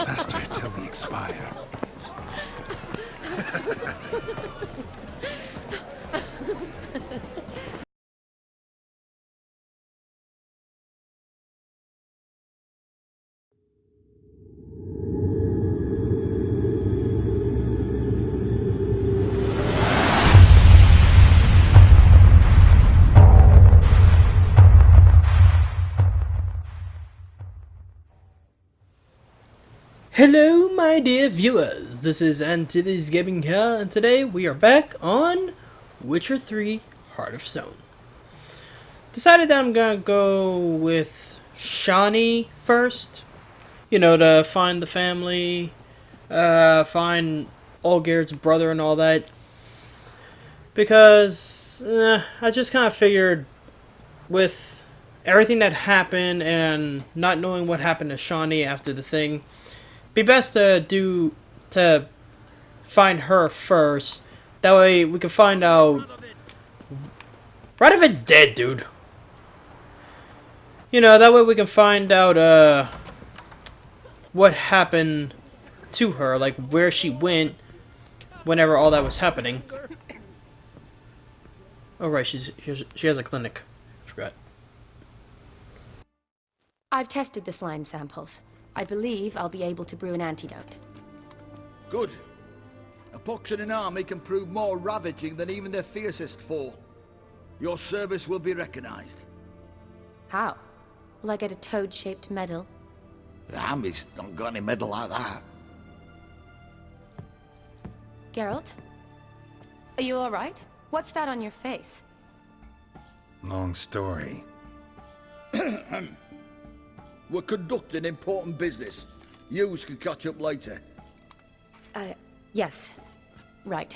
Faster till we expire. Hello, my dear viewers. This is Antilles Gaming here, and today we are back on Witcher 3: Heart of Stone. Decided that I'm gonna go with Shawnee first. You know, to find the family, find Olgerd's brother and all that. Because I just kind of figured with everything that happened and not knowing what happened to Shawnee after the thing, be best to find her first. That way we can find out. Radovid's dead, dude. You know, that way we can find out what happened to her, like where she went whenever all that was happening. Oh right, she has a clinic. Forgot. I've tested the slime samples. I believe I'll be able to brew an antidote. Good. A pox in an army can prove more ravaging than even their fiercest foe. Your service will be recognized. How? Will I get a toad-shaped medal? The army's not got any medal like that. Geralt? Are you alright? What's that on your face? Long story. We're conducting important business. Yous can catch up later. Yes. Right.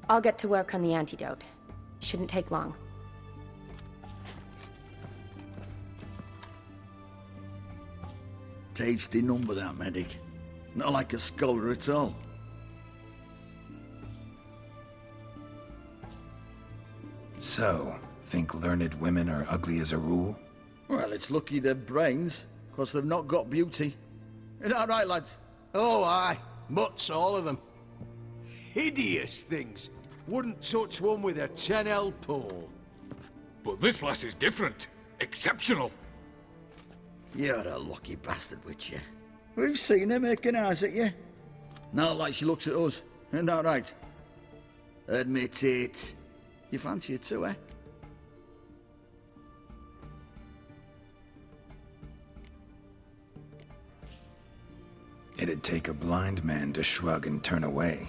I'll get to work on the antidote. Shouldn't take long. Tasty number, that medic. Not like a scholar at all. So, think learned women are ugly as a rule? Well, it's lucky they've brains, because they've not got beauty. Is that right, lads? Oh, aye. Mutts, all of them. Hideous things. Wouldn't touch one with a 10L pole. But this lass is different. Exceptional. You're a lucky bastard, Witcher. We've seen her making eyes at you. Not like she looks at us. Isn't that right? Admit it. You fancy her too, eh? It'd take a blind man to shrug and turn away.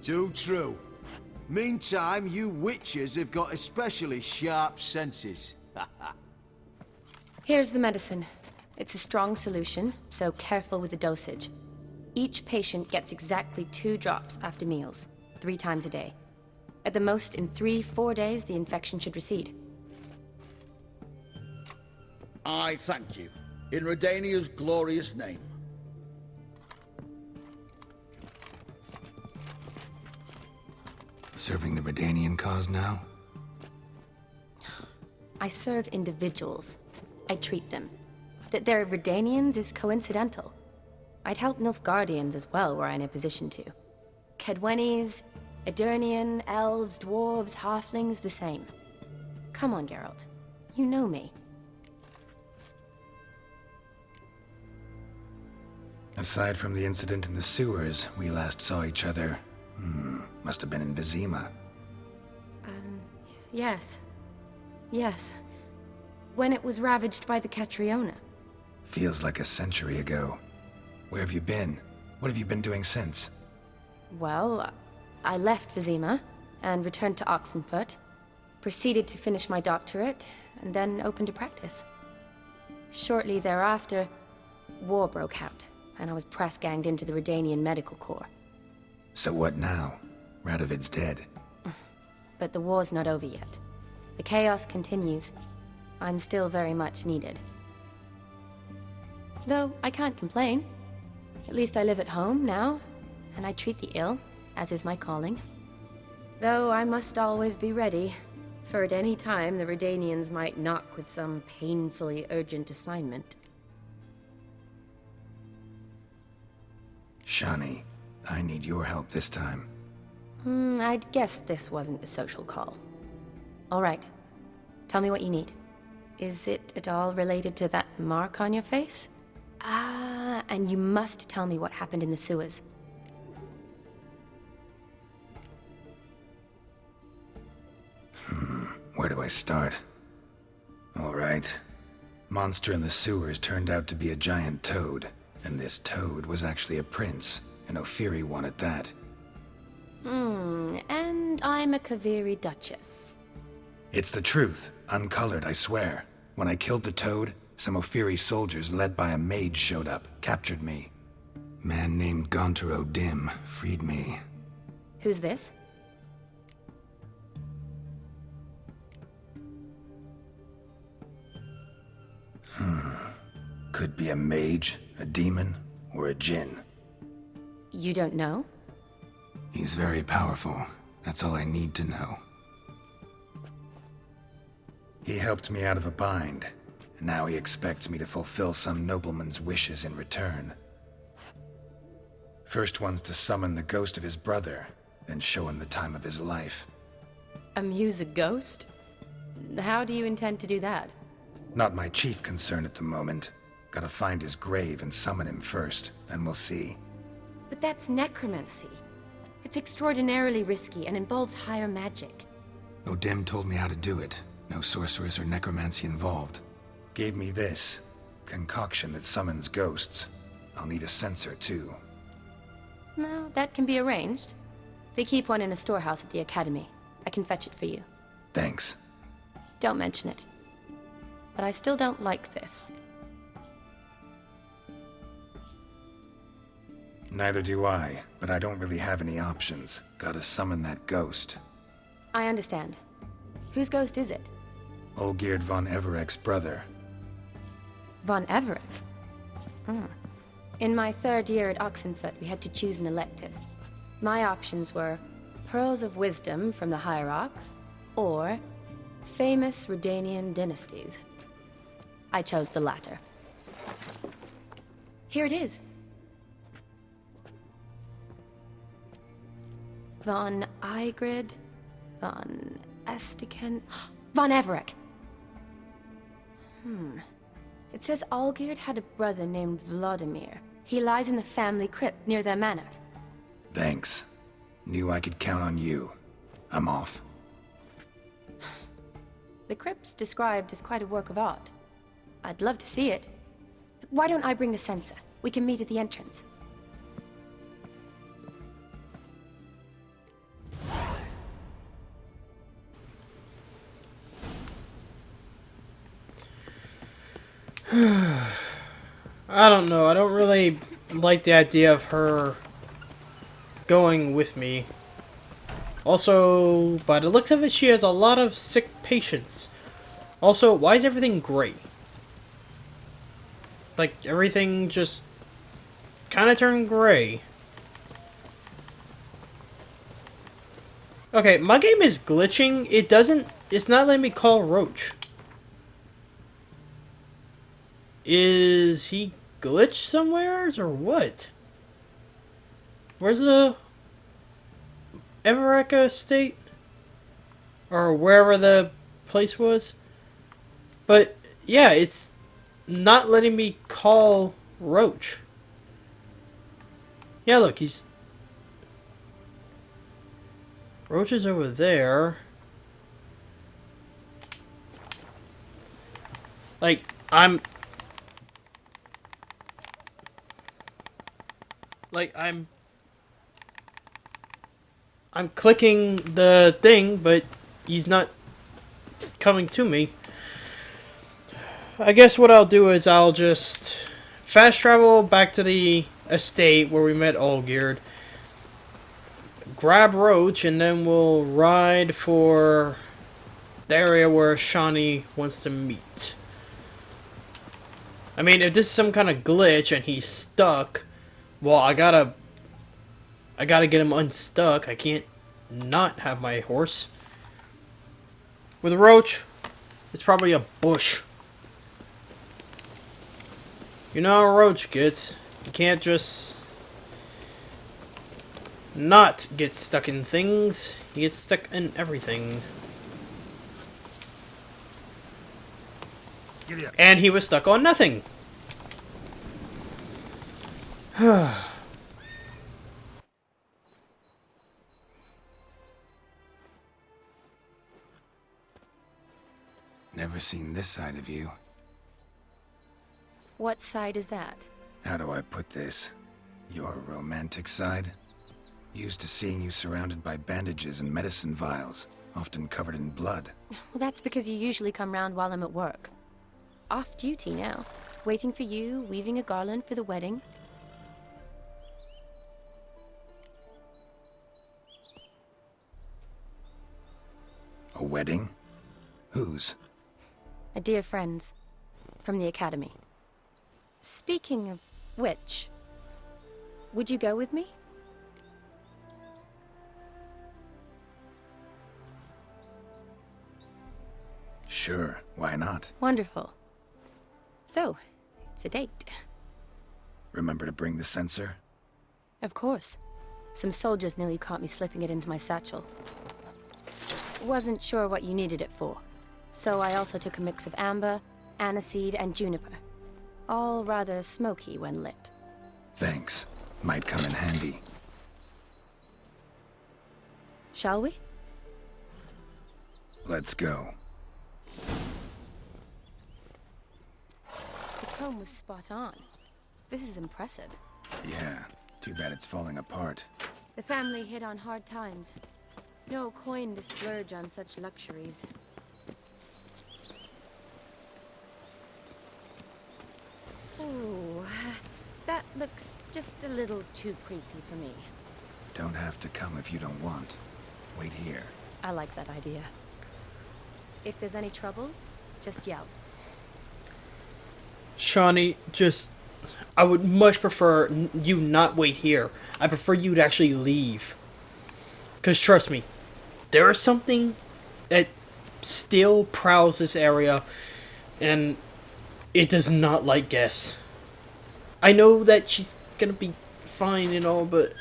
Too true. Meantime, you witches have got especially sharp senses. Here's the medicine. It's a strong solution, so careful with the dosage. Each patient gets exactly 2 drops after meals, 3 times a day. At the most, in 3-4 days, the infection should recede. I thank you. In Redania's glorious name. Serving the Redanian cause now? I serve individuals. I treat them. That they're Redanians is coincidental. I'd help Nilfgaardians as well were I in a position to. Kedwenis, Edirnian, elves, dwarves, halflings, the same. Come on, Geralt. You know me. Aside from the incident in the sewers, we last saw each other. Must have been in Vizima. Yes. Yes. When it was ravaged by the Catriona. Feels like a century ago. Where have you been? What have you been doing since? Well, I left Vizima and returned to Oxenfurt, proceeded to finish my doctorate, and then opened a practice. Shortly thereafter, war broke out, and I was press-ganged into the Redanian Medical Corps. So what now? Radovid's dead. But the war's not over yet. The chaos continues. I'm still very much needed. Though I can't complain. At least I live at home now, and I treat the ill, as is my calling. Though I must always be ready, for at any time the Redanians might knock with some painfully urgent assignment. Shani, I need your help this time. I'd guess this wasn't a social call. All right. Tell me what you need. Is it at all related to that mark on your face? Ah, and you must tell me what happened in the sewers. Where do I start? All right. Monster in the sewers turned out to be a giant toad, and this toad was actually a prince, an Ophiri one at that. And I'm a Kaviri Duchess. It's the truth, uncolored, I swear. When I killed the toad, some Ophiri soldiers led by a mage showed up, captured me. Man named Gontaro Dim freed me. Who's this? Could be a mage, a demon, or a djinn. You don't know? He's very powerful. That's all I need to know. He helped me out of a bind, and now he expects me to fulfill some nobleman's wishes in return. First one's to summon the ghost of his brother, then show him the time of his life. Amuse a ghost? How do you intend to do that? Not my chief concern at the moment. Gotta find his grave and summon him first, then we'll see. But that's necromancy. It's extraordinarily risky and involves higher magic. Odim told me how to do it. No sorceress or necromancy involved. Gave me this concoction that summons ghosts. I'll need a censer too. Well, that can be arranged. They keep one in a storehouse at the academy. I can fetch it for you. Thanks. Don't mention it. But I still don't like this. Neither do I, but I don't really have any options. Gotta summon that ghost. I understand. Whose ghost is it? Olgierd von Everek's brother. Von Everett? In my third year at Oxenfoot, we had to choose an elective. My options were Pearls of Wisdom from the Hierarchs, or Famous Redanian Dynasties. I chose the latter. Here it is. Von Igrid, Von Estiken, Von Everett. It says Olgierd had a brother named Vladimir. He lies in the family crypt near their manor. Thanks. Knew I could count on you. I'm off. The crypt's described as quite a work of art. I'd love to see it. But why don't I bring the censer? We can meet at the entrance. I don't know. I don't really like the idea of her going with me. Also, by the looks of it, she has a lot of sick patients. Also, why is everything gray? Like, everything just kind of turned gray. Okay, my game is glitching. It's not letting me call Roach. Is he glitched somewheres or what? Where's the Evereka estate? Or wherever the place was? But yeah, it's not letting me call Roach. Yeah, look, Roach is over there. Like, I'm clicking the thing, but he's not coming to me. I guess what I'll do is I'll just fast travel back to the estate where we met Olgierd, grab Roach, and then we'll ride for the area where Shani wants to meet. I mean, if this is some kind of glitch and he's stuck, well, I gotta get him unstuck. I can't not have my horse. With a Roach, it's probably a bush. You know how a Roach gets. You can't just not get stuck in things. He gets stuck in everything. Giddy up. And he was stuck on nothing. Never seen this side of you. What side is that? How do I put this? Your romantic side? Used to seeing you surrounded by bandages and medicine vials, often covered in blood. Well, that's because you usually come round while I'm at work. Off duty now. Waiting for you, weaving a garland for the wedding. A wedding? Whose? A dear friend's. From the academy. Speaking of which, would you go with me? Sure, why not? Wonderful. So, it's a date. Remember to bring the censer? Of course. Some soldiers nearly caught me slipping it into my satchel. Wasn't sure what you needed it for, so I also took a mix of amber, aniseed, and juniper. All rather smoky when lit. Thanks. Might come in handy. Shall we? Let's go. The tome was spot on. This is impressive. Yeah, too bad it's falling apart. The family hit on hard times. No coin to splurge on such luxuries. Ooh, that looks just a little too creepy for me. Don't have to come if you don't want. Wait here. I like that idea. If there's any trouble, just yell. Shawnee, I would much prefer you not wait here. I prefer you to actually leave. Because trust me, there is something that still prowls this area, and it does not like guests. I know that she's gonna be fine and all, but...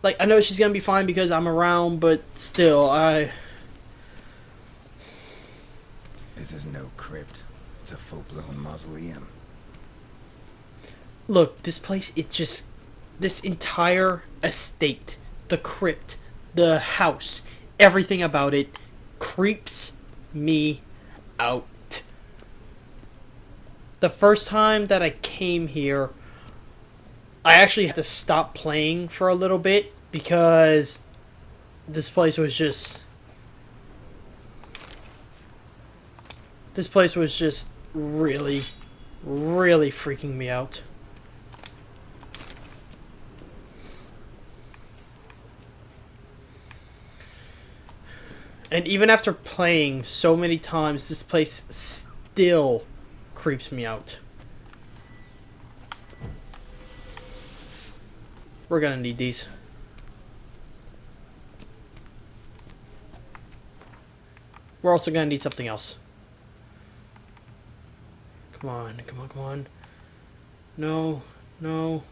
Like, I know she's gonna be fine because I'm around, but still, This is no crypt. It's a full-blown mausoleum. Look, this place, this entire estate, the crypt, the house, everything about it creeps me out. The first time that I came here, I actually had to stop playing for a little bit because this place was just really, really freaking me out. And even after playing so many times, this place still creeps me out. We're gonna need these. We're also gonna need something else. Come on, come on, come on. No, no.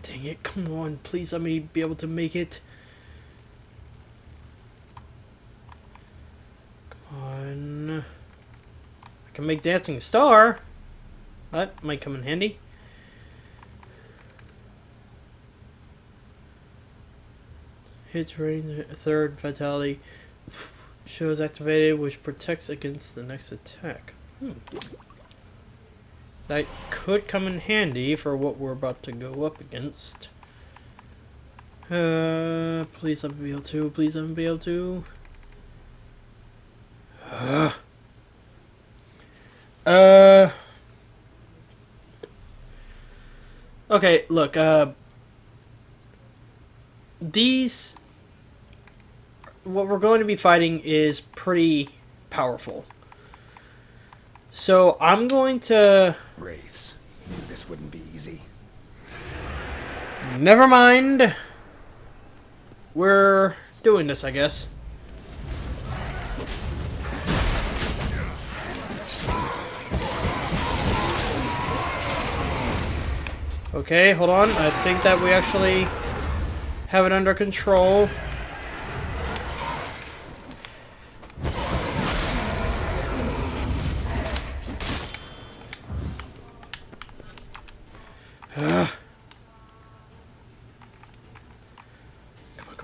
Dang it, come on, please let me be able to make it. Come on. I can make Dancing Star. That might come in handy. Hits range, third vitality. Shows activated, which protects against the next attack. That could come in handy for what we're about to go up against. Please let me be able to. Please let me be able to. Okay, look, these... What we're going to be fighting is pretty powerful. So, I'm going to... Wraiths. Knew this wouldn't be easy. Never mind. We're doing this, I guess. Okay, hold on. I think that we actually have it under control.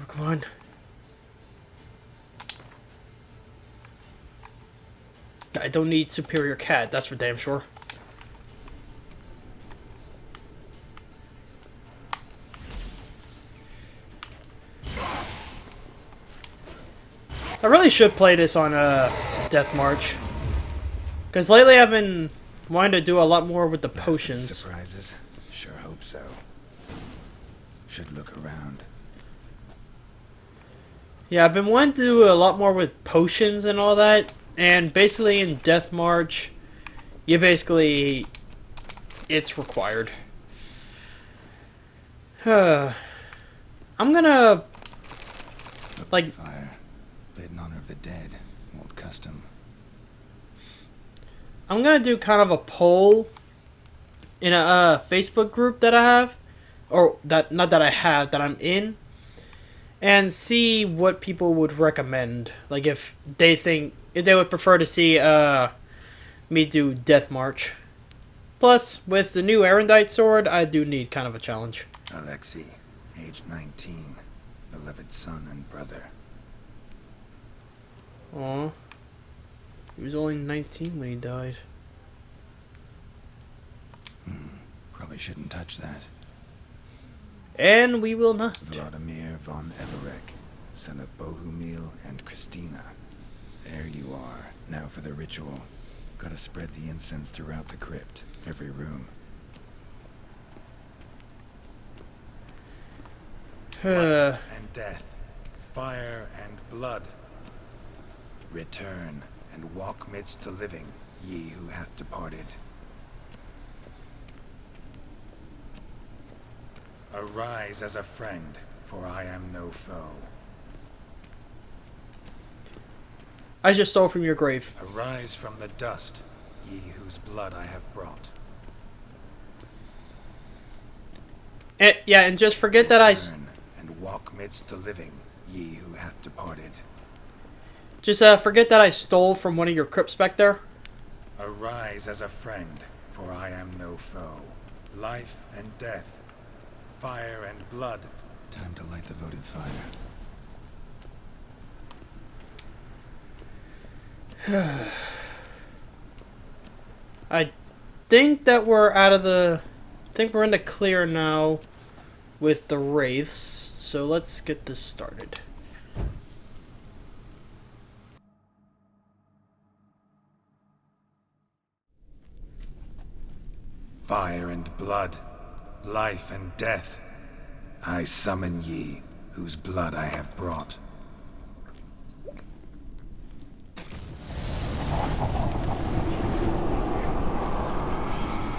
Come on. I don't need superior cat, that's for damn sure. I really should play this on Death March. Because lately I've been wanting to do a lot more with the potions. Surprises? Sure hope so. Should look around. Yeah, I've been wanting to do a lot more with potions and all that. And basically in Death March, you basically... it's required. I'm gonna... like... Fire. Lit in honor of the dead. Old custom. I'm gonna do kind of a poll in a Facebook group that I have, or that not that I have, that I'm in, and see what people would recommend. Like if they would prefer to see me do Death March. Plus, with the new Erendite sword, I do need kind of a challenge. Alexei, age 19, beloved son and brother. Aw. He was only 19 when he died. Probably shouldn't touch that. And we will not. Vladimir von Everek, son of Bohumil and Christina. There you are. Now for the ritual. Gotta spread the incense throughout the crypt, every room. And death, fire and blood. Return and walk midst the living, ye who hath departed. Arise as a friend, for I am no foe. I just stole from your grave. Arise from the dust, ye whose blood I have brought. And just forget that Return and walk midst the living, ye who hath departed. Just forget that I stole from one of your crypts back there. Arise as a friend, for I am no foe. Life and death, fire and blood. Time to light the votive fire. I think that we're out of the... I think we're in the clear now with the wraiths. So let's get this started. Fire and blood, life and death. I summon ye, whose blood I have brought.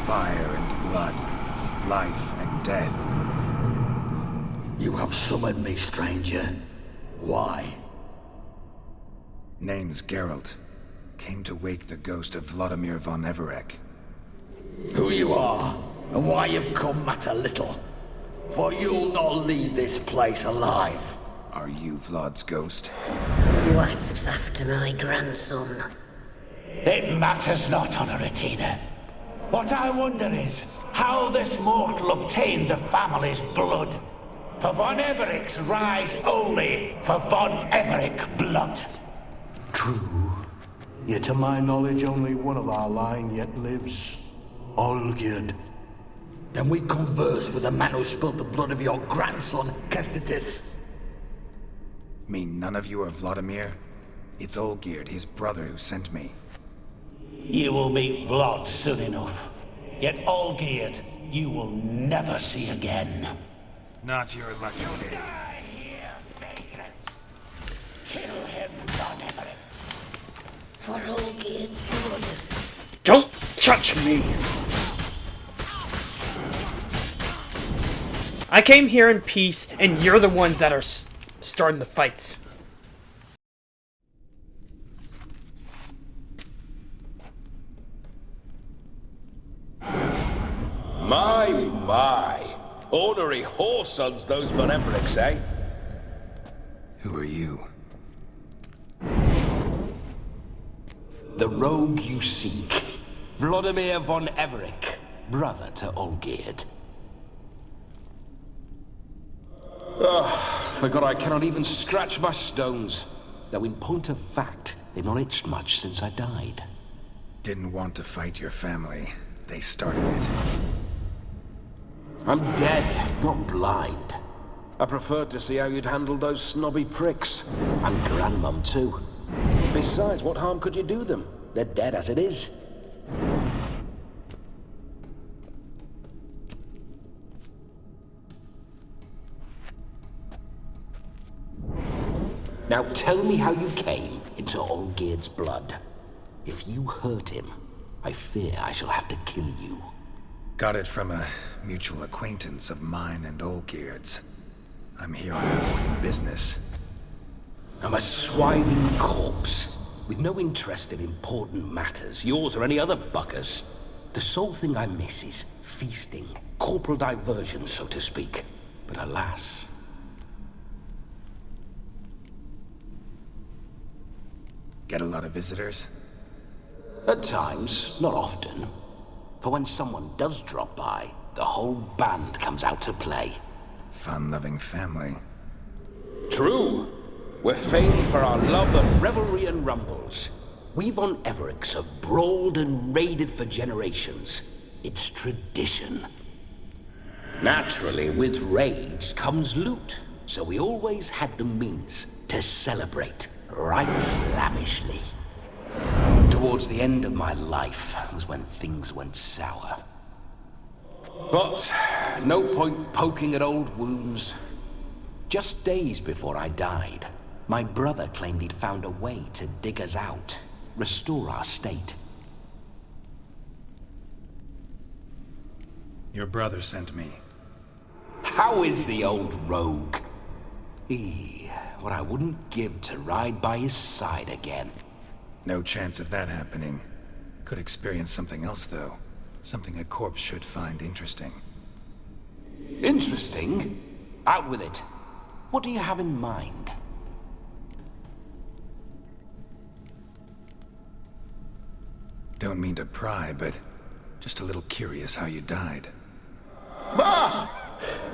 Fire and blood, life and death. You have summoned me, stranger. Why? Name's Geralt. Came to wake the ghost of Vladimir von Everek. Who you are, and why you've come matter little. For you'll not leave this place alive. Are you Vlad's ghost? Who asks after my grandson? It matters not, Honoratina. What I wonder is how this mortal obtained the family's blood. For von Everek's rise only for von Everek blood. True. Yet to my knowledge, only one of our line yet lives. Olgierd. Then we converse with the man who spilled the blood of your grandson, Kestitis. Mean none of you are Vladimir? It's Olgierd, his brother, who sent me. You will meet Vlad soon enough. Yet Olgierd, you will never see again. Not your lucky day. Die here, vagrants. Kill him, von Everek. For Olgierd's blood. Don't touch me! I came here in peace, and you're the ones that are starting the fights. My. Ornery whoresons, those von Evericks, eh? Who are you? The rogue you seek. Vladimir von Everik, brother to Olgierd. Forgot I cannot even scratch my stones. Though in point of fact, they've not itched much since I died. Didn't want to fight your family. They started it. I'm dead, not blind. I preferred to see how you'd handle those snobby pricks. And Grandmum, too. Besides, what harm could you do them? They're dead as it is. Now tell me how you came into Olgierd's blood. If you hurt him, I fear I shall have to kill you. Got it from a mutual acquaintance of mine and Olgierd's. I'm here on important business. I'm a swiving corpse, with no interest in important matters, yours or any other buggers. The sole thing I miss is feasting, corporal diversion, so to speak. But alas... Get a lot of visitors? At times, not often. For when someone does drop by, the whole band comes out to play. Fun-loving family. True. We're famed for our love of revelry and rumbles. We von Evericks have brawled and raided for generations. It's tradition. Naturally, with raids comes loot, so we always had the means to celebrate right lavishly. Towards the end of my life was when things went sour. But no point poking at old wounds. Just days before I died, my brother claimed he'd found a way to dig us out, restore our state. Your brother sent me. How is the old rogue? What I wouldn't give to ride by his side again. No chance of that happening. Could experience something else, though. Something a corpse should find interesting. Interesting? Out with it. What do you have in mind? Don't mean to pry, but just a little curious how you died. Bah!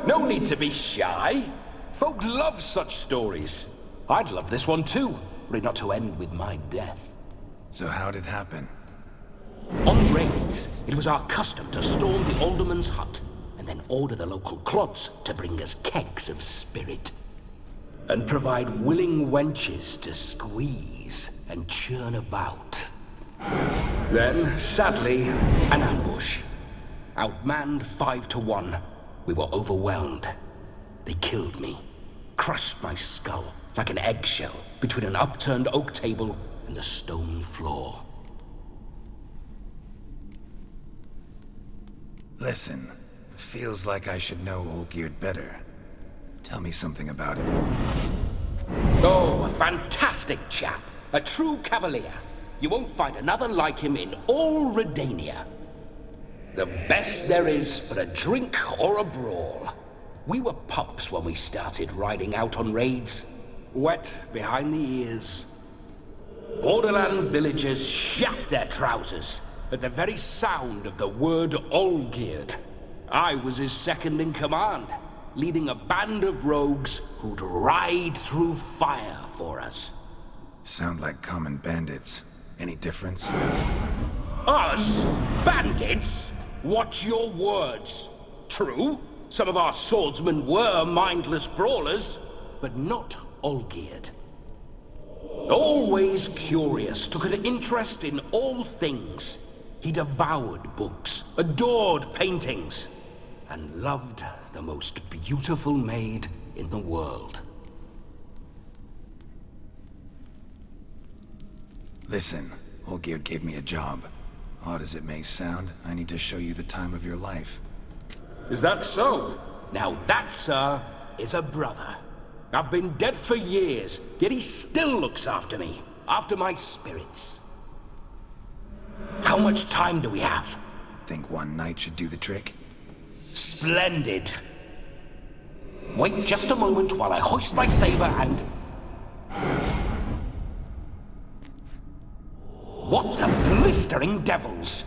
No need to be shy. Folk love such stories. I'd love this one too, were it not to end with my death. So how'd it happen? On raids, it was our custom to storm the alderman's hut, and then order the local clods to bring us kegs of spirit. And provide willing wenches to squeeze and churn about. Then, sadly, an ambush. Outmanned 5 to 1, we were overwhelmed. They killed me, crushed my skull like an eggshell between an upturned oak table and the stone floor. Listen, feels like I should know Olgierd better. Tell me something about him. Oh, a fantastic chap. A true cavalier. You won't find another like him in all Redania. The best there is for a drink or a brawl. We were pups when we started riding out on raids. Wet behind the ears. Borderland villagers shat their trousers at the very sound of the word Olgierd. I was his second in command, leading a band of rogues who'd ride through fire for us. Sound like common bandits. Any difference? Us? Bandits? Watch your words. True, some of our swordsmen were mindless brawlers, but not Olgierd. Always curious, took an interest in all things. He devoured books, adored paintings, and loved the most beautiful maid in the world. Listen, Olgierd gave me a job. Odd as it may sound, I need to show you the time of your life. Is that so? Now that, sir, is a brother. I've been dead for years, yet he still looks after me, after my spirits. How much time do we have? Think one night should do the trick? Splendid. Wait just a moment while I hoist my saber and... What the blistering devils?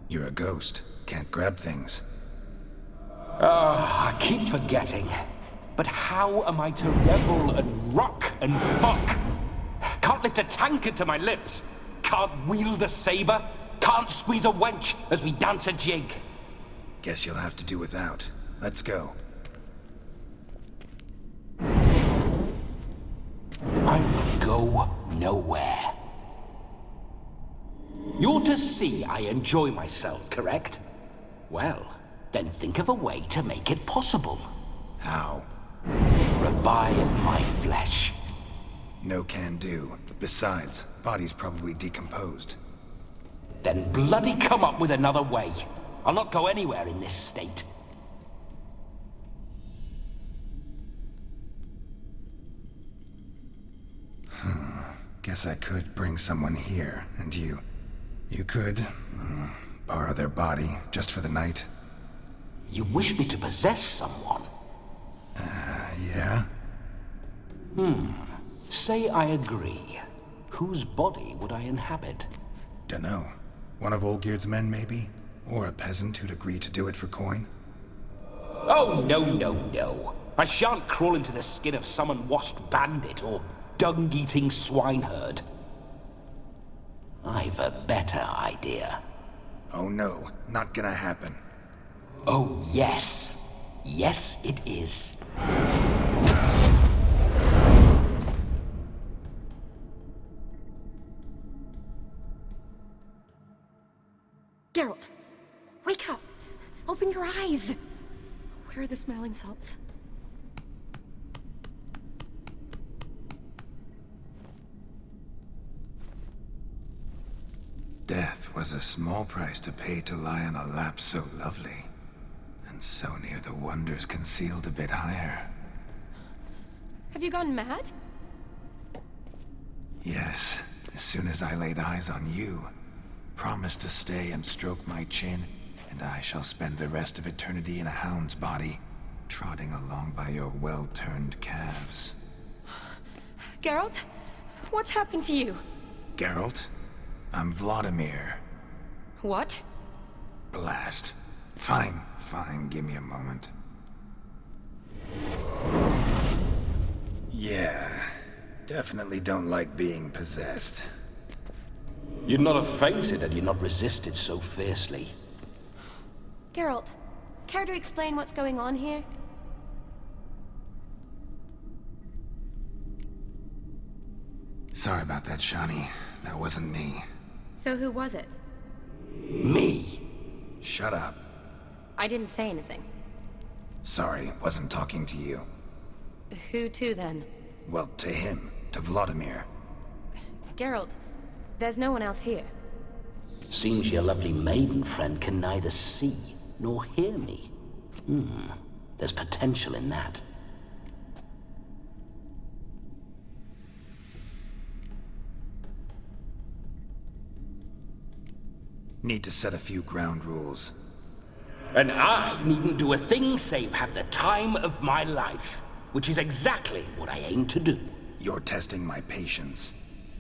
You're a ghost. Can't grab things. I keep forgetting. But how am I to revel and rock and fuck? Can't lift a tankard to my lips. Can't wield a saber. Can't squeeze a wench as we dance a jig. Guess you'll have to do without. Let's go. I will go nowhere. You're to see I enjoy myself, correct? Well, then think of a way to make it possible. How? Revive my flesh. No can do. Besides, body's probably decomposed. Then bloody come up with another way. I'll not go anywhere in this state. Guess I could bring someone here, and you could borrow their body just for the night. You wish me to possess someone? Yeah? Say I agree. Whose body would I inhabit? Dunno. One of Olgierd's men, maybe? Or a peasant who'd agree to do it for coin? Oh, no. I shan't crawl into the skin of some unwashed bandit or dung-eating swineherd. I've a better idea. Oh no, not gonna happen. Oh, yes. Yes, it is. Geralt, wake up! Open your eyes! Where are the smelling salts? Death was a small price to pay to lie on a lap so lovely, and so near the wonders concealed a bit higher. Have you gone mad? Yes, as soon as I laid eyes on you, promised to stay and stroke my chin, and I shall spend the rest of eternity in a hound's body, trotting along by your well-turned calves. Geralt, what's happened to you? Geralt, I'm Vladimir. What? Blast. Fine, give me a moment. Yeah, definitely don't like being possessed. You'd not have fainted had you not resisted so fiercely. Geralt, care to explain what's going on here? Sorry about that, Shani. That wasn't me. So who was it? Me. Shut up. I didn't say anything. Sorry, wasn't talking to you. Who to then? Well, to him. To Vladimir. Geralt, there's no one else here. Seems your lovely maiden friend can neither see nor hear me. There's potential in that. Need to set a few ground rules. And I needn't do a thing save have the time of my life, which is exactly what I aim to do. You're testing my patience.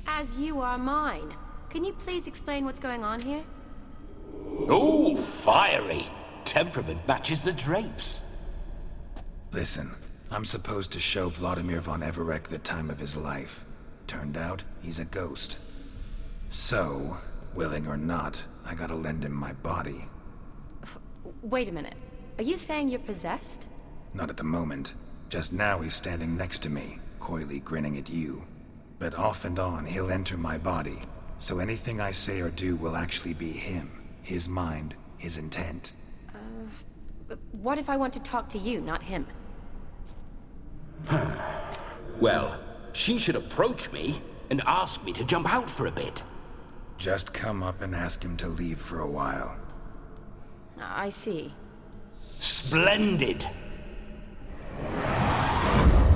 As you are mine. Can you please explain what's going on here? Oh, fiery. Temperament matches the drapes. Listen, I'm supposed to show Vladimir von Everec the time of his life. Turned out, he's a ghost. So, willing or not, I gotta lend him my body. Wait a minute. Are you saying you're possessed? Not at the moment. Just now he's standing next to me, coyly grinning at you. But off and on, he'll enter my body. So anything I say or do will actually be him. His mind, his intent. What if I want to talk to you, not him? Well, she should approach me and ask me to jump out for a bit. Just come up and ask him to leave for a while. I see. Splendid!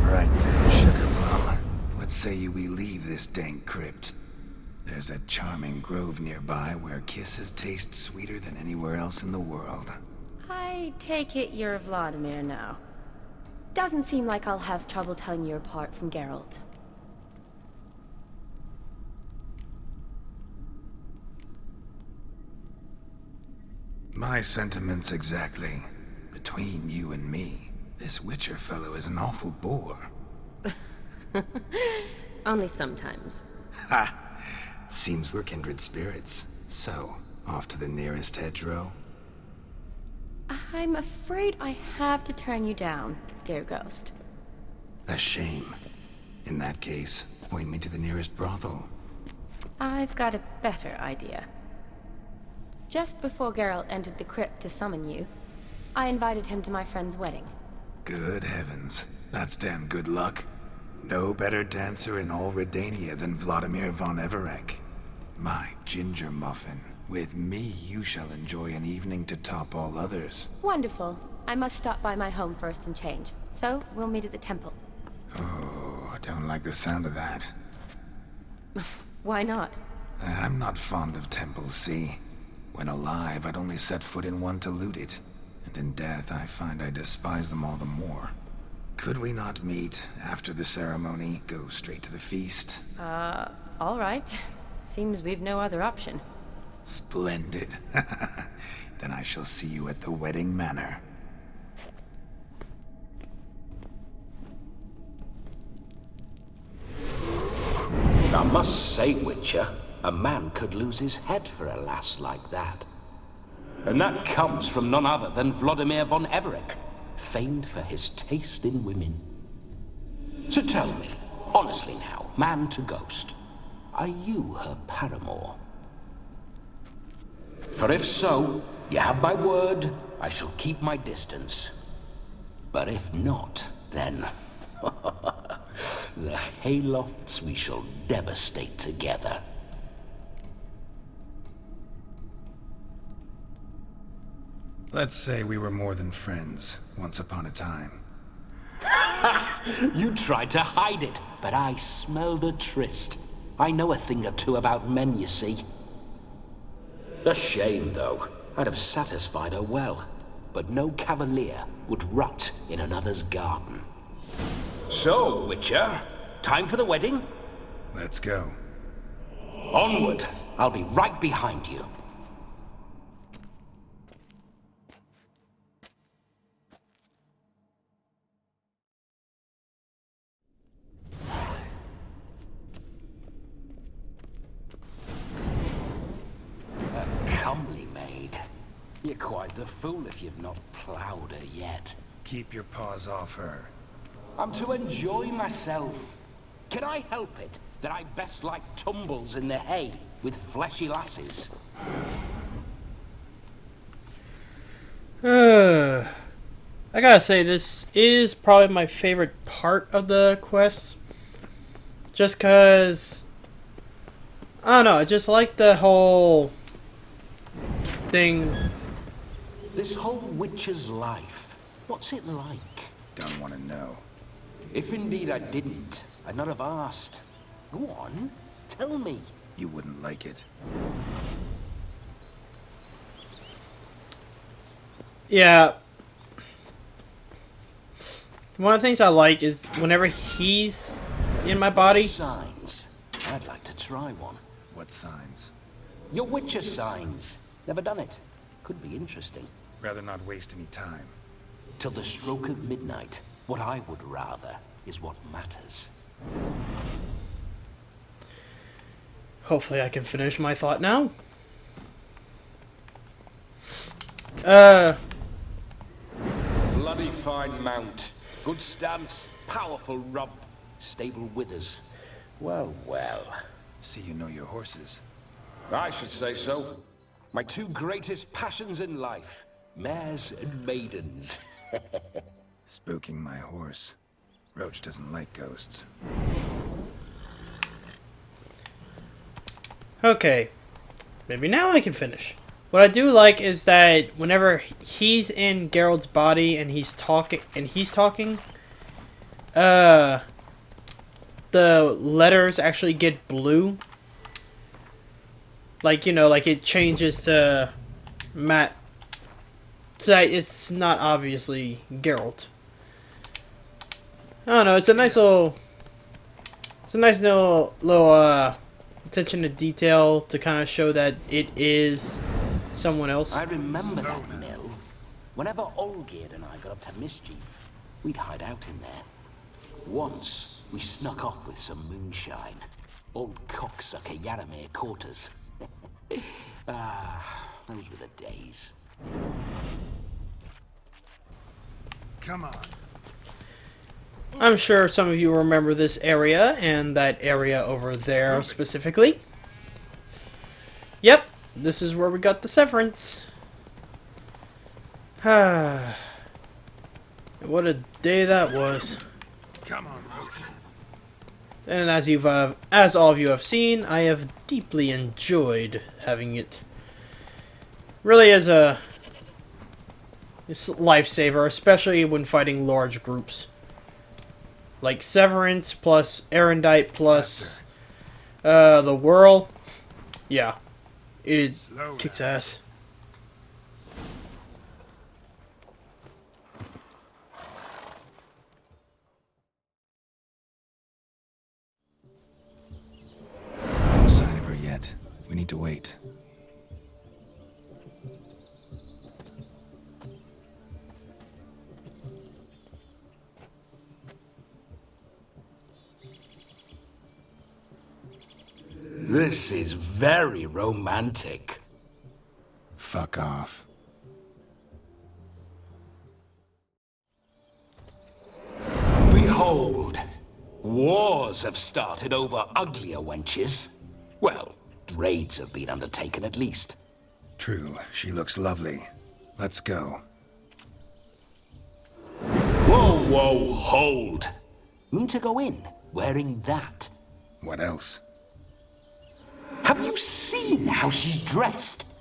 Right then, Sugar Plum. What say you we leave this dank crypt? There's a charming grove nearby where kisses taste sweeter than anywhere else in the world. I take it you're Vladimir now. Doesn't seem like I'll have trouble telling you apart from Geralt. My sentiments exactly. Between you and me, this Witcher fellow is an awful bore. Only sometimes. Ha! Seems we're kindred spirits. So, off to the nearest hedgerow? I'm afraid I have to turn you down, dear ghost. A shame. In that case, point me to the nearest brothel. I've got a better idea. Just before Geralt entered the crypt to summon you, I invited him to my friend's wedding. Good heavens. That's damn good luck. No better dancer in all Redania than Vladimir von Everec. My ginger muffin. With me, you shall enjoy an evening to top all others. Wonderful. I must stop by my home first and change. So, we'll meet at the temple. Oh, I don't like the sound of that. Why not? I'm not fond of temples, see? When alive, I'd only set foot in one to loot it. And in death, I find I despise them all the more. Could we not meet after the ceremony, go straight to the feast? All right. Seems we've no other option. Splendid. Then I shall see you at the wedding manor. I must say, Witcher, a man could lose his head for a lass like that. And that comes from none other than Vladimir von Everec, famed for his taste in women. So tell me, honestly now, man to ghost, are you her paramour? For if so, you have my word, I shall keep my distance. But if not, then the haylofts we shall devastate together. Let's say we were more than friends, once upon a time. You tried to hide it, but I smelled a tryst. I know a thing or two about men, you see. A shame, though. I'd have satisfied her well. But no cavalier would rot in another's garden. So, Witcher, time for the wedding? Let's go. Onward! I'll be right behind you. Comely maid. You're quite the fool if you've not ploughed her yet. Keep your paws off her. I'm to enjoy myself. Can I help it that I best like tumbles in the hay with fleshy lasses? I gotta say, this is probably my favorite part of the quest. Just cause, I don't know, I just like the whole thing. This whole witcher's life, what's it like? Don't want to know. If indeed I didn't, I'd not have asked. Go on, tell me. You wouldn't like it. Yeah. One of the things I like is whenever he's in my body. Signs. I'd like to try one. What signs? Your witcher signs. Never done it. Could be interesting. Rather not waste any time. Till the stroke of midnight, what I would rather is what matters. Hopefully I can finish my thought now. Bloody fine mount. Good stance, powerful rump, stable withers. Well, well. See you know your horses. I should say so. My two greatest passions in life. Mares and maidens. Spooking my horse. Roach doesn't like ghosts. Okay. Maybe now I can finish. What I do like is that whenever he's in Geralt's body and he's talking, the letters actually get blue. Like, you know, like it changes to matte it's not obviously Geralt. I don't know. It's a nice little attention to detail to kind of show that it is someone else. I remember that mill. Whenever Olgerd and I got up to mischief, we'd hide out in there. Once, we snuck off with some moonshine. Old cocksucker Yaramir caught us. Those were the days. Come on. I'm sure some of you remember this area and that area over there specifically. Yep, this is where we got the severance. What a day that was. Come on, Roach. And as all of you have seen, I have deeply enjoyed having it. Really is a lifesaver, especially when fighting large groups. Like Severance plus Erendite plus the Whirl. Yeah. It kicks ass. No sign of her yet. We need to wait. This is very romantic. Fuck off. Behold, wars have started over uglier wenches. Well, raids have been undertaken at least. True, she looks lovely. Let's go. Whoa, whoa, hold. Mean to go in, wearing that. What else? Have you seen how she's dressed?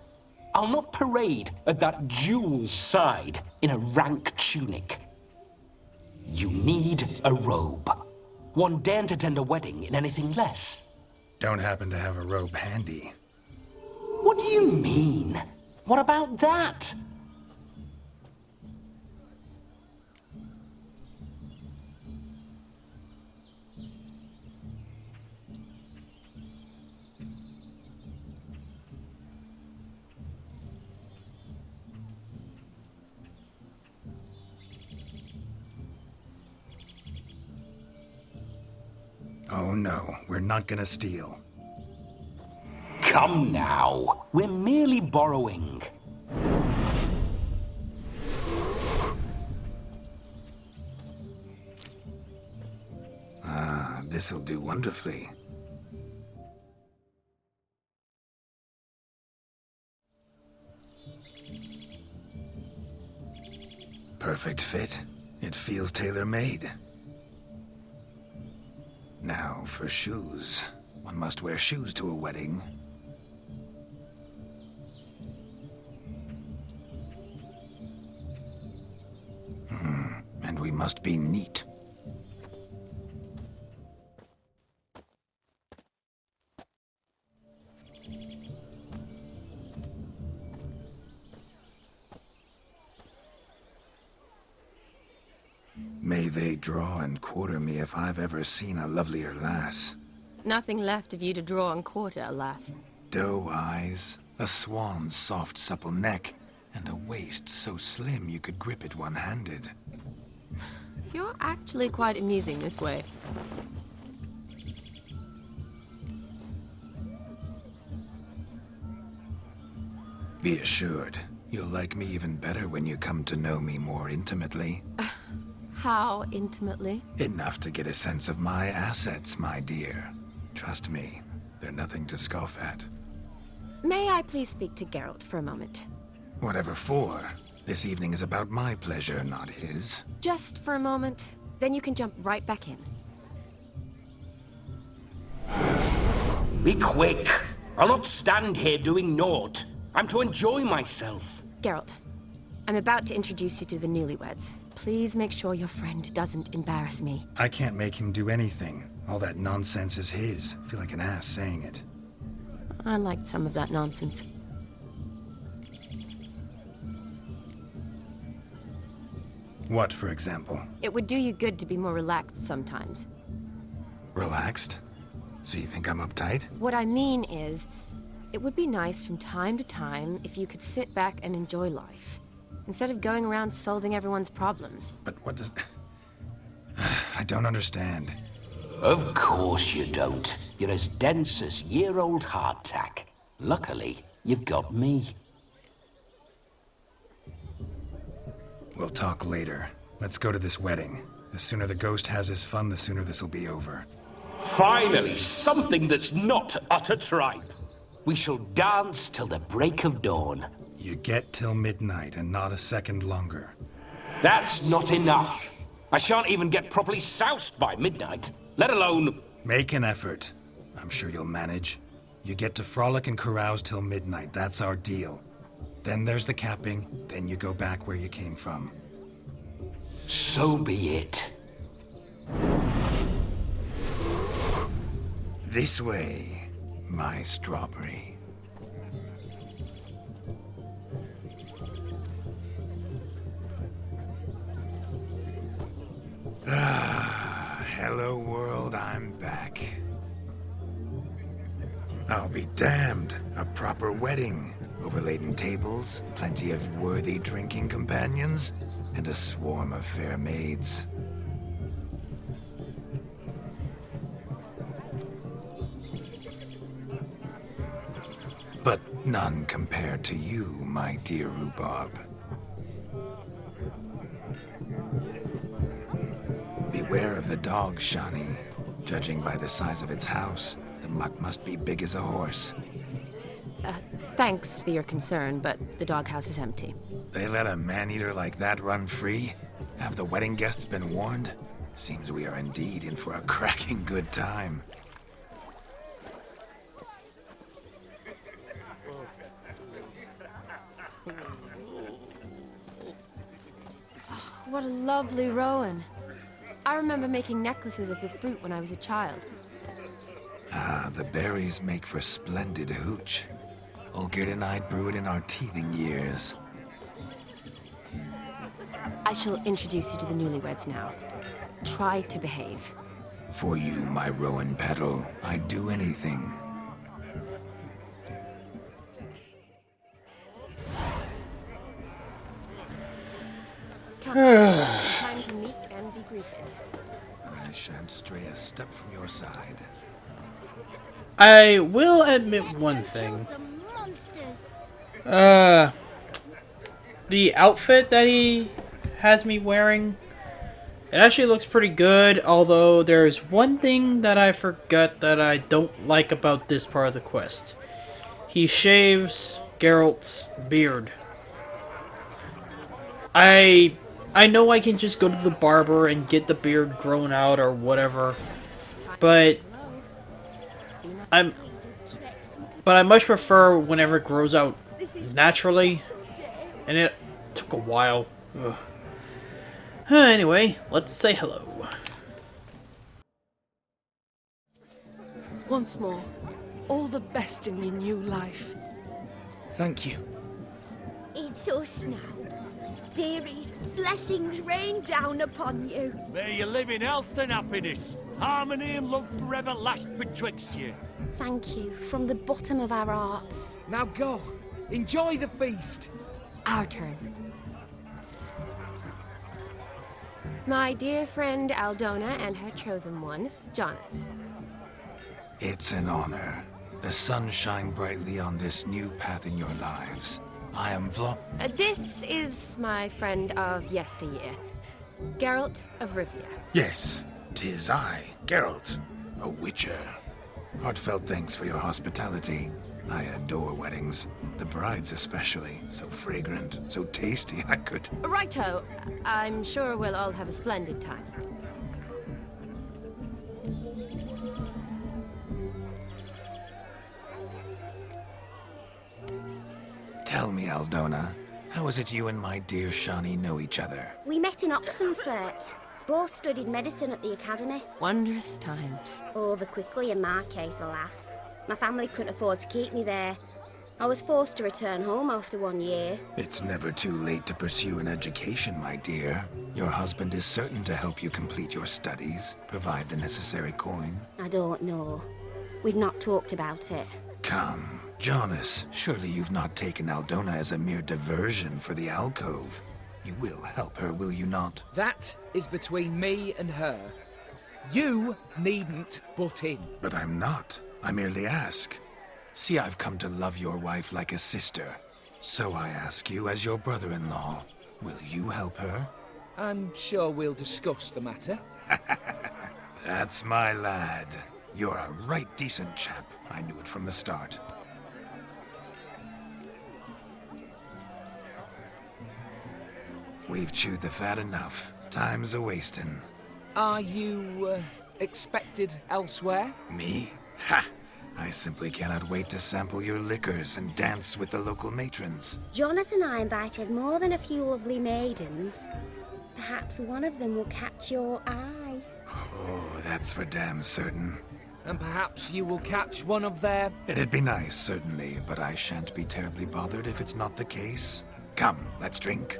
I'll not parade at that jewel's side in a rank tunic. You need a robe. One daren't to attend a wedding in anything less. Don't happen to have a robe handy. What do you mean? What about that? Oh no, we're not gonna steal. Come now, we're merely borrowing. Ah, this'll do wonderfully. Perfect fit. It feels tailor-made. Now for shoes. One must wear shoes to a wedding. And we must be neat. May they draw and quarter me if I've ever seen a lovelier lass. Nothing left of you to draw and quarter, alas. Doe eyes, a swan's soft supple neck, and a waist so slim you could grip it one-handed. You're actually quite amusing this way. Be assured, you'll like me even better when you come to know me more intimately. How intimately? Enough to get a sense of my assets, my dear. Trust me, they're nothing to scoff at. May I please speak to Geralt for a moment? Whatever for. This evening is about my pleasure, not his. Just for a moment, then you can jump right back in. Be quick. I'll not stand here doing naught. I'm to enjoy myself. Geralt, I'm about to introduce you to the newlyweds. Please make sure your friend doesn't embarrass me. I can't make him do anything. All that nonsense is his. I feel like an ass saying it. I liked some of that nonsense. What, for example? It would do you good to be more relaxed sometimes. Relaxed? So you think I'm uptight? What I mean is, it would be nice from time to time if you could sit back and enjoy life, instead of going around solving everyone's problems. But what does... I don't understand. Of course you don't. You're as dense as year-old hardtack. Luckily, you've got me. We'll talk later. Let's go to this wedding. The sooner the ghost has his fun, the sooner this'll be over. Finally, something that's not utter tripe. We shall dance till the break of dawn. You get till midnight and not a second longer. That's not enough. I shan't even get properly soused by midnight, let alone... Make an effort. I'm sure you'll manage. You get to frolic and carouse till midnight. That's our deal. Then there's the capping, then you go back where you came from. So be it. This way, my strawberry. Hello world, I'm back. I'll be damned. A proper wedding. Overladen tables, plenty of worthy drinking companions, and a swarm of fair maids. But none compared to you, my dear rhubarb. Beware of the dog, Shani. Judging by the size of its house, the mutt must be big as a horse. Thanks for your concern, but the doghouse is empty. They let a man-eater like that run free? Have the wedding guests been warned? Seems we are indeed in for a cracking good time. What a lovely rowan. I remember making necklaces of the fruit when I was a child. Ah, the berries make for splendid hooch. Olgerd and I brew it in our teething years. I shall introduce you to the newlyweds now. Try to behave. For you, my rowan petal, I'd do anything. Come, time to meet and be greeted. I shan't stray a step from your side. I will admit one thing. The outfit that he has me wearing, it actually looks pretty good, although there's one thing that I forgot that I don't like about this part of the quest. He shaves Geralt's beard. I know I can just go to the barber and get the beard grown out or whatever, but I much prefer whenever it grows out naturally, and it took a while. Ugh. Anyway, let's say hello. Once more, all the best in your new life. Thank you. It's us now. Dearies, blessings rain down upon you. May you live in health and happiness. Harmony and love forever last betwixt you. Thank you from the bottom of our hearts. Now go. Enjoy the feast. Our turn. My dear friend Aldona and her chosen one, Jonas. It's an honor. The sun shine brightly on this new path in your lives. I am This is my friend of yesteryear, Geralt of Rivia. Yes, 'tis I, Geralt, a witcher. Heartfelt thanks for your hospitality. I adore weddings. The brides especially. So fragrant, so tasty, I could... Righto. I'm sure we'll all have a splendid time. Tell me, Aldona, how is it you and my dear Shani know each other? We met in Oxenfurt. Both studied medicine at the academy. Wondrous times. Over quickly in my case, alas. My family couldn't afford to keep me there. I was forced to return home after 1 year. It's never too late to pursue an education, my dear. Your husband is certain to help you complete your studies, provide the necessary coin. I don't know. We've not talked about it. Come, Jonas, surely you've not taken Aldona as a mere diversion for the alcove. You will help her, will you not? That is between me and her. You needn't butt in. But I'm not. I merely ask. See, I've come to love your wife like a sister. So I ask you, as your brother-in-law, will you help her? I'm sure we'll discuss the matter. That's my lad. You're a right decent chap. I knew it from the start. We've chewed the fat enough. Time's a-wasting. Are you, expected elsewhere? Me? Ha! I simply cannot wait to sample your liquors and dance with the local matrons. Jonas and I invited more than a few lovely maidens. Perhaps one of them will catch your eye. Oh, that's for damn certain. And perhaps you will catch one of their... It'd be nice, certainly, but I shan't be terribly bothered if it's not the case. Come, let's drink.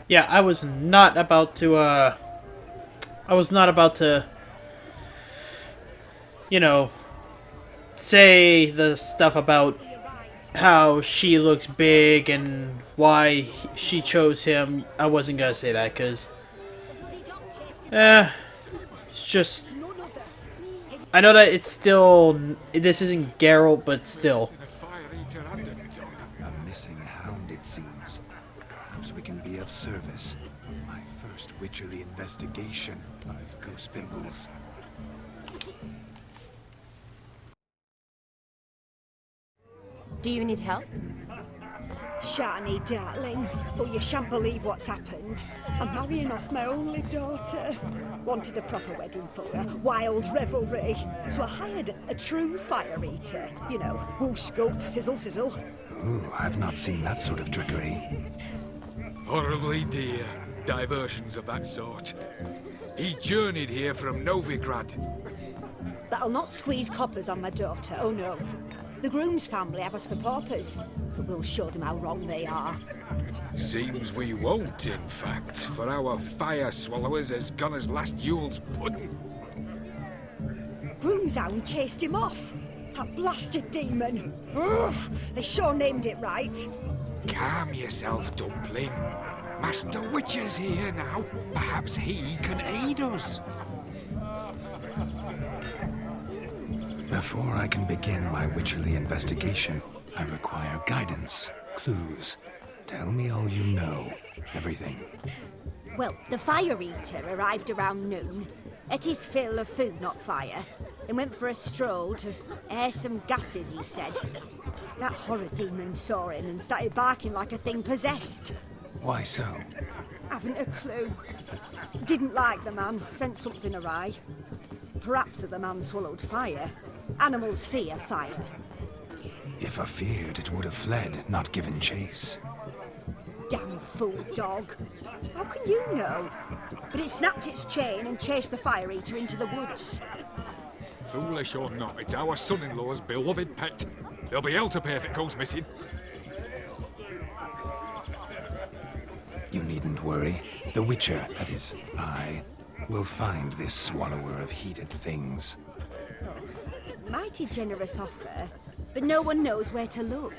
Yeah, I was not about to, you know, say the stuff about how she looks big and why she chose him. I wasn't gonna say that, because, it's just, I know that it's still, this isn't Geralt, but still. A missing hound, it seems. Perhaps we can be of service. My first witcherly investigation. 5 ghost pimples. Do you need help? Shani, darling, but you shan't believe what's happened. I'm marrying off my only daughter. Wanted a proper wedding for her, wild revelry. So I hired a true fire eater. You know, whoo scoop, sizzle sizzle. Ooh, I've not seen that sort of trickery. Horribly dear diversions of that sort. He journeyed here from Novigrad. That'll not squeeze coppers on my daughter, oh no. The groom's family have us for paupers, but we'll show them how wrong they are. Seems we won't, in fact, for our fire swallowers has gone as last Yule's pudding. Groom's hound chased him off. That blasted demon. Ugh, they sure named it right. Calm yourself, Dumpling. Master Witcher's here now. Perhaps he can aid us. Before I can begin my witcherly investigation, I require guidance, clues. Tell me all you know. Everything. Well, the fire eater arrived around noon. Ate his fill of food, not fire. Then went for a stroll to air some gases, he said. That horror demon saw him and started barking like a thing possessed. Why so? Haven't a clue. Didn't like the man, sent something awry. Perhaps the man swallowed fire. Animals fear fire. If I feared, it would have fled, not given chase. Damn fool dog. How can you know? But it snapped its chain and chased the fire eater into the woods. Foolish or not, it's our son-in-law's beloved pet. There'll be hell to pay if it goes missing. You needn't worry. The Witcher, that is, I, will find this swallower of heated things. Mighty generous offer, but no one knows where to look.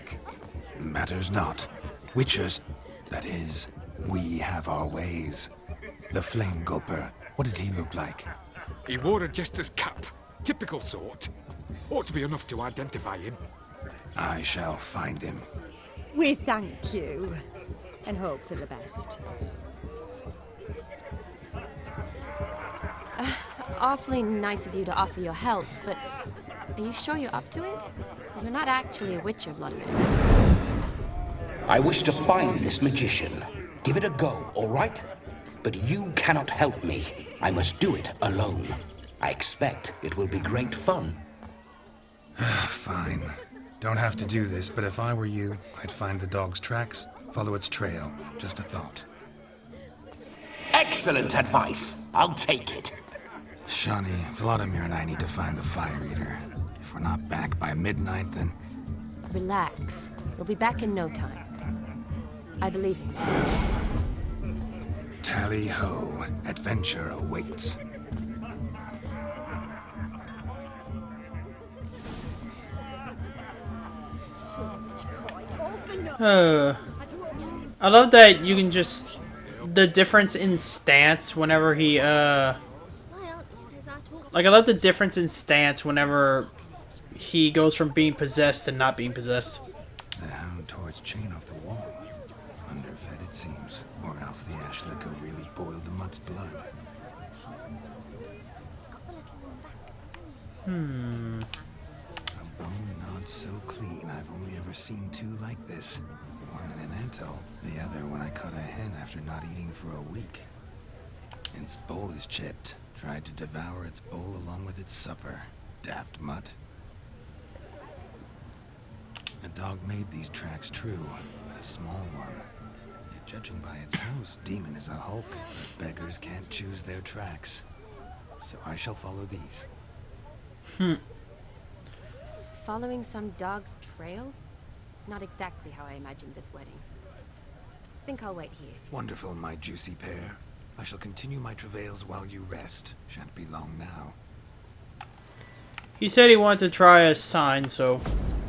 Matters not. Witchers, that is, we have our ways. The Flame Gulper, what did he look like? He wore a jester's cap. Typical sort. Ought to be enough to identify him. I shall find him. We thank you, and hope for the best. Awfully nice of you to offer your help, but are you sure you're up to it? You're not actually a witcher, Vladimir. I wish to find this magician. Give it a go, all right? But you cannot help me. I must do it alone. I expect it will be great fun. Fine. Don't have to do this, but if I were you, I'd find the dog's tracks, follow its trail. Just a thought. Excellent advice. I'll take it. Shawnee, Vladimir and I need to find the Fire Eater. If we're not back by midnight, then... Relax. We'll be back in no time. I believe in you. Tally-ho. Adventure awaits. I love that you can just... The difference in stance whenever he, Like, I love the difference in stance whenever he goes from being possessed to not being possessed. The hound towards chain off the wall. Underfed, it seems. Or else the ash liquor really boiled the mutt's blood. A bone not so clean I've only ever seen two like this. One in an anthill, the other when I caught a hen after not eating for a week. Its bowl is chipped. Tried to devour its bowl along with its supper. Daft mutt. A dog made these tracks true, but a small one. Yet judging by its house, Demon is a hulk, but beggars can't choose their tracks. So I shall follow these. Following some dog's trail? Not exactly how I imagined this wedding. Think I'll wait here. Wonderful, my juicy pair. I shall continue my travails while you rest. Shan't be long now. He said he wanted to try a sign, so...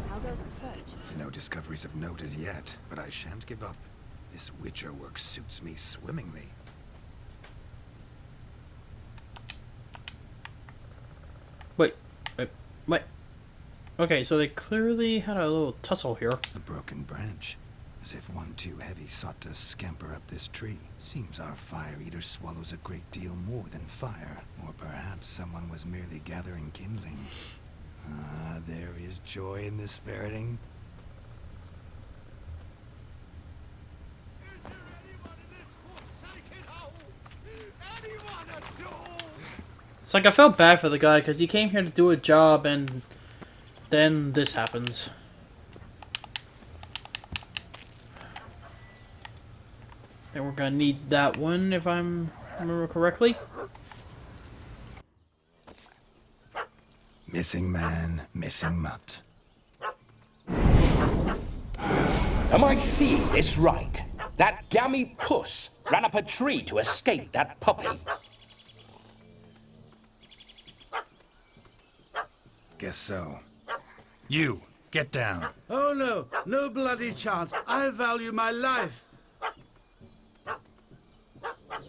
How goes the search? No discoveries of note as yet, but I shan't give up. This Witcher work suits me swimmingly. Wait. Okay, so they clearly had a little tussle here. A broken branch. As if one too heavy sought to scamper up this tree. Seems our Fire Eater swallows a great deal more than fire. Or perhaps someone was merely gathering kindling. Ah, there is joy in this ferreting. It's like I felt bad for the guy because he came here to do a job and then this happens. And we're gonna need that one if I remember correctly. Missing man, missing mutt. Am I seeing this right? That gammy puss ran up a tree to escape that puppy. Guess so. You, get down. Oh no, no bloody chance. I value my life.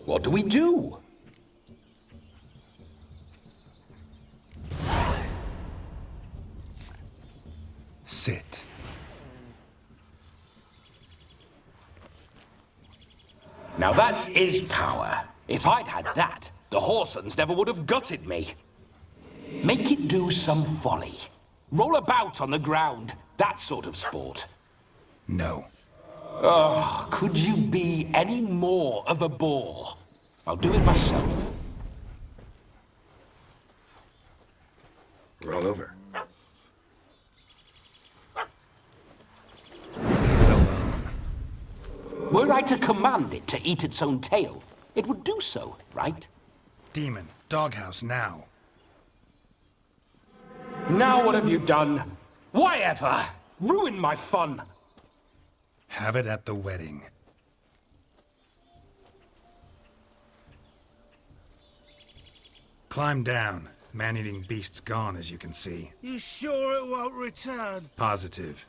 What do we do? Sit. Now that is power. If I'd had that, the Horsons never would have gutted me. Make it do some folly. Roll about on the ground. That sort of sport. No. Oh, could you be any more of a bore? I'll do it myself. Roll over. Were I to command it to eat its own tail, it would do so, right? Demon, doghouse now. Now what have you done? Why ever? Ruin my fun. Have it at the wedding. Climb down. Man-eating beast's gone, as you can see. You sure it won't return? Positive.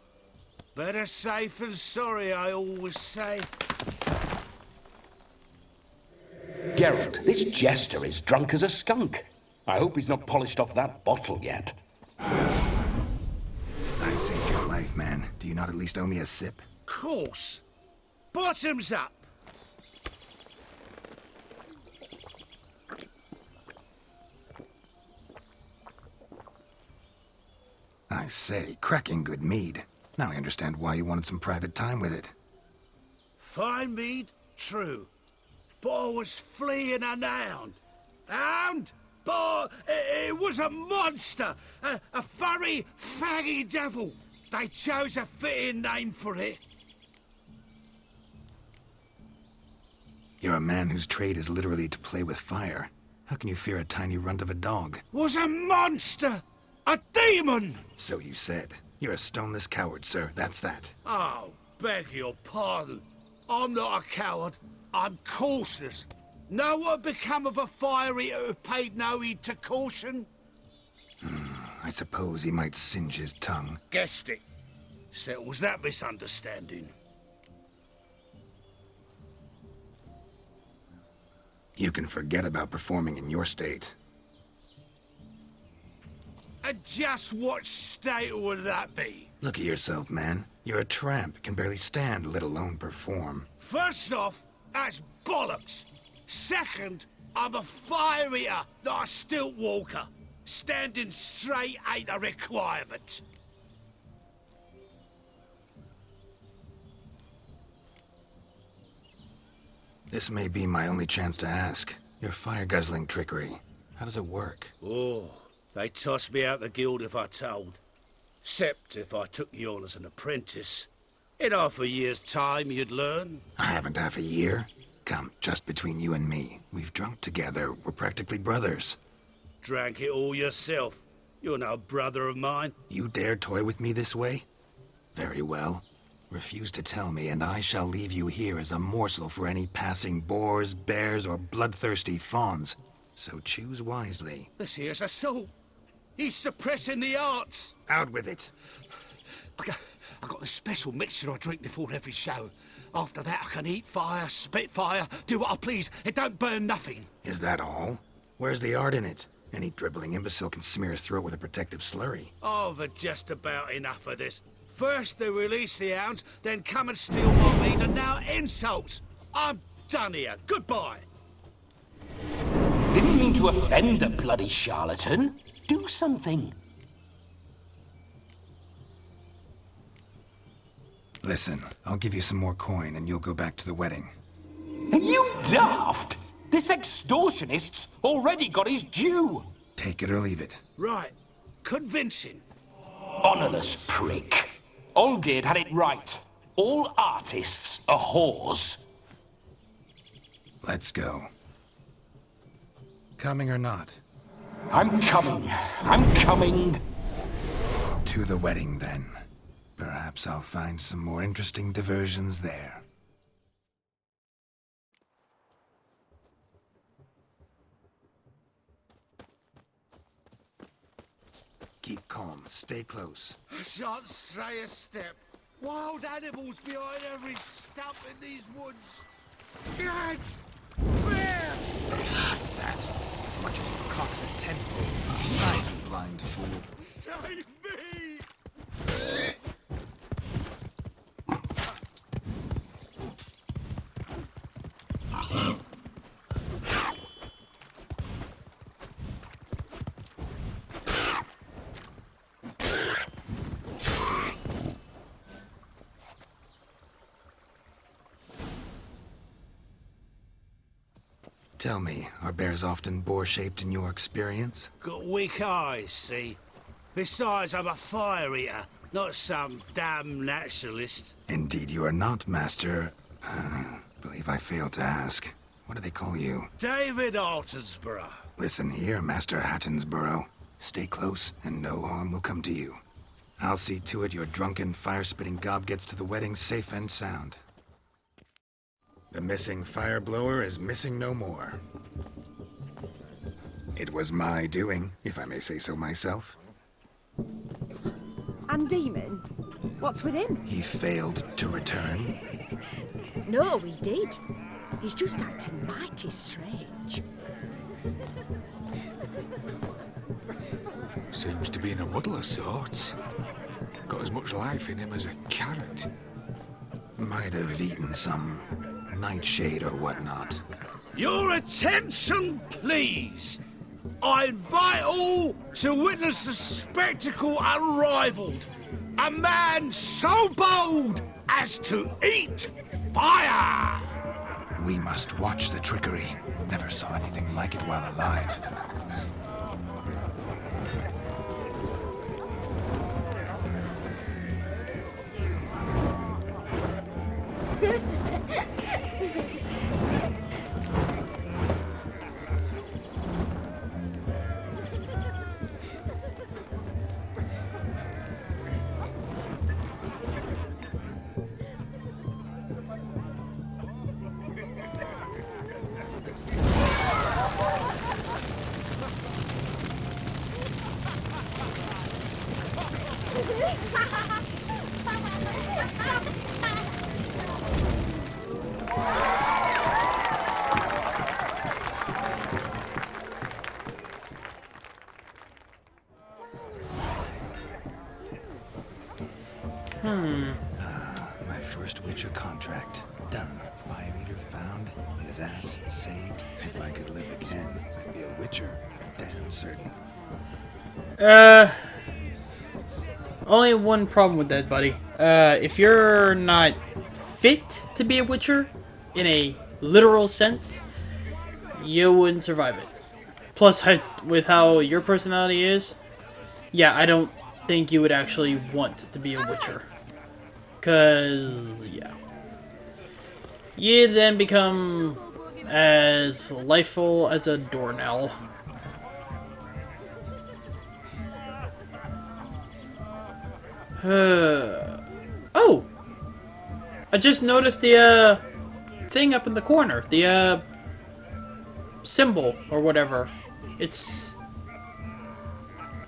Better safe than sorry, I always say. Geralt, this jester is drunk as a skunk. I hope he's not polished off that bottle yet. I saved your life, man. Do you not at least owe me a sip? Course. Bottoms up. I say, cracking good mead. Now I understand why you wanted some private time with it. Fine mead, true. But I was fleeing an hound. Hound? But it was a monster. A furry, faggy devil. They chose a fitting name for it. You're a man whose trade is literally to play with fire. How can you fear a tiny runt of a dog? Was a monster! A demon! So you said. You're a stoneless coward, sir. That's that. Oh, beg your pardon. I'm not a coward. I'm cautious. Know what had become of a fire eater who paid no heed to caution? I suppose he might singe his tongue. Guessed it. Settles that misunderstanding. You can forget about performing in your state. And just what state would that be? Look at yourself, man. You're a tramp, can barely stand, let alone perform. First off, that's bollocks. Second, I'm a fire eater, not a stilt walker. Standing straight ain't a requirement. This may be my only chance to ask. Your fire-guzzling trickery. How does it work? Oh, they toss me out the guild if I told. Except if I took you on as an apprentice. In half a year's time, you'd learn. I haven't half a year. Come, just between you and me. We've drunk together. We're practically brothers. Drank it all yourself. You're no brother of mine. You dare toy with me this way? Very well. Refuse to tell me, and I shall leave you here as a morsel for any passing boars, bears, or bloodthirsty fawns. So choose wisely. This here's assault. He's suppressing the arts. Out with it. I got a special mixture I drink before every show. After that, I can eat fire, spit fire, do what I please. It don't burn nothing. Is that all? Where's the art in it? Any dribbling imbecile can smear his throat with a protective slurry. I've had just about enough of this. First they release the hounds, then come and steal my meat, and now insults. I'm done here. Goodbye. Didn't mean to offend the bloody charlatan. Do something. Listen, I'll give you some more coin and you'll go back to the wedding. Are you daft? This extortionist's already got his due. Take it or leave it. Right. Convincing. Honourless prick. Olgerd had it right. All artists are whores. Let's go. Coming or not? I'm coming. I'm coming. To the wedding, then. Perhaps I'll find some more interesting diversions there. Keep calm. Stay close. I shan't say a step. Wild animals behind every stump in these woods. Gads! Bear! That, as much as your cock's a tenfold. Right, you blind fool. Save me! Tell me, are bears often boar-shaped in your experience? Got weak eyes, see? Besides, I'm a fire eater, not some damn naturalist. Indeed you are not, Master. Believe I failed to ask. What do they call you? David Altonsborough. Listen here, Master Hattonsborough. Stay close, and no harm will come to you. I'll see to it your drunken, fire-spitting gob gets to the wedding safe and sound. The missing fire blower is missing no more. It was my doing, if I may say so myself. And Demon? What's with him? He failed to return. No, he did. He's just acting mighty strange. Seems to be in a muddle of sorts. Got as much life in him as a carrot. Might have eaten some nightshade or whatnot. Your attention, please. I invite all to witness a spectacle unrivaled. A man so bold as to eat fire! We must watch the trickery. Never saw anything like it while alive. Witcher contract. Done. Fire Eater found. His ass saved. If I could live again, I'd be a Witcher. For damn certain. Only one problem with that, buddy. If you're not fit to be a Witcher, in a literal sense, you wouldn't survive it. Plus, with how your personality is, yeah, I don't think you would actually want to be a Witcher. Cause, yeah. You then become as lifeful as a doornail. Oh! I just noticed the, thing up in the corner. The, symbol, or whatever. It's...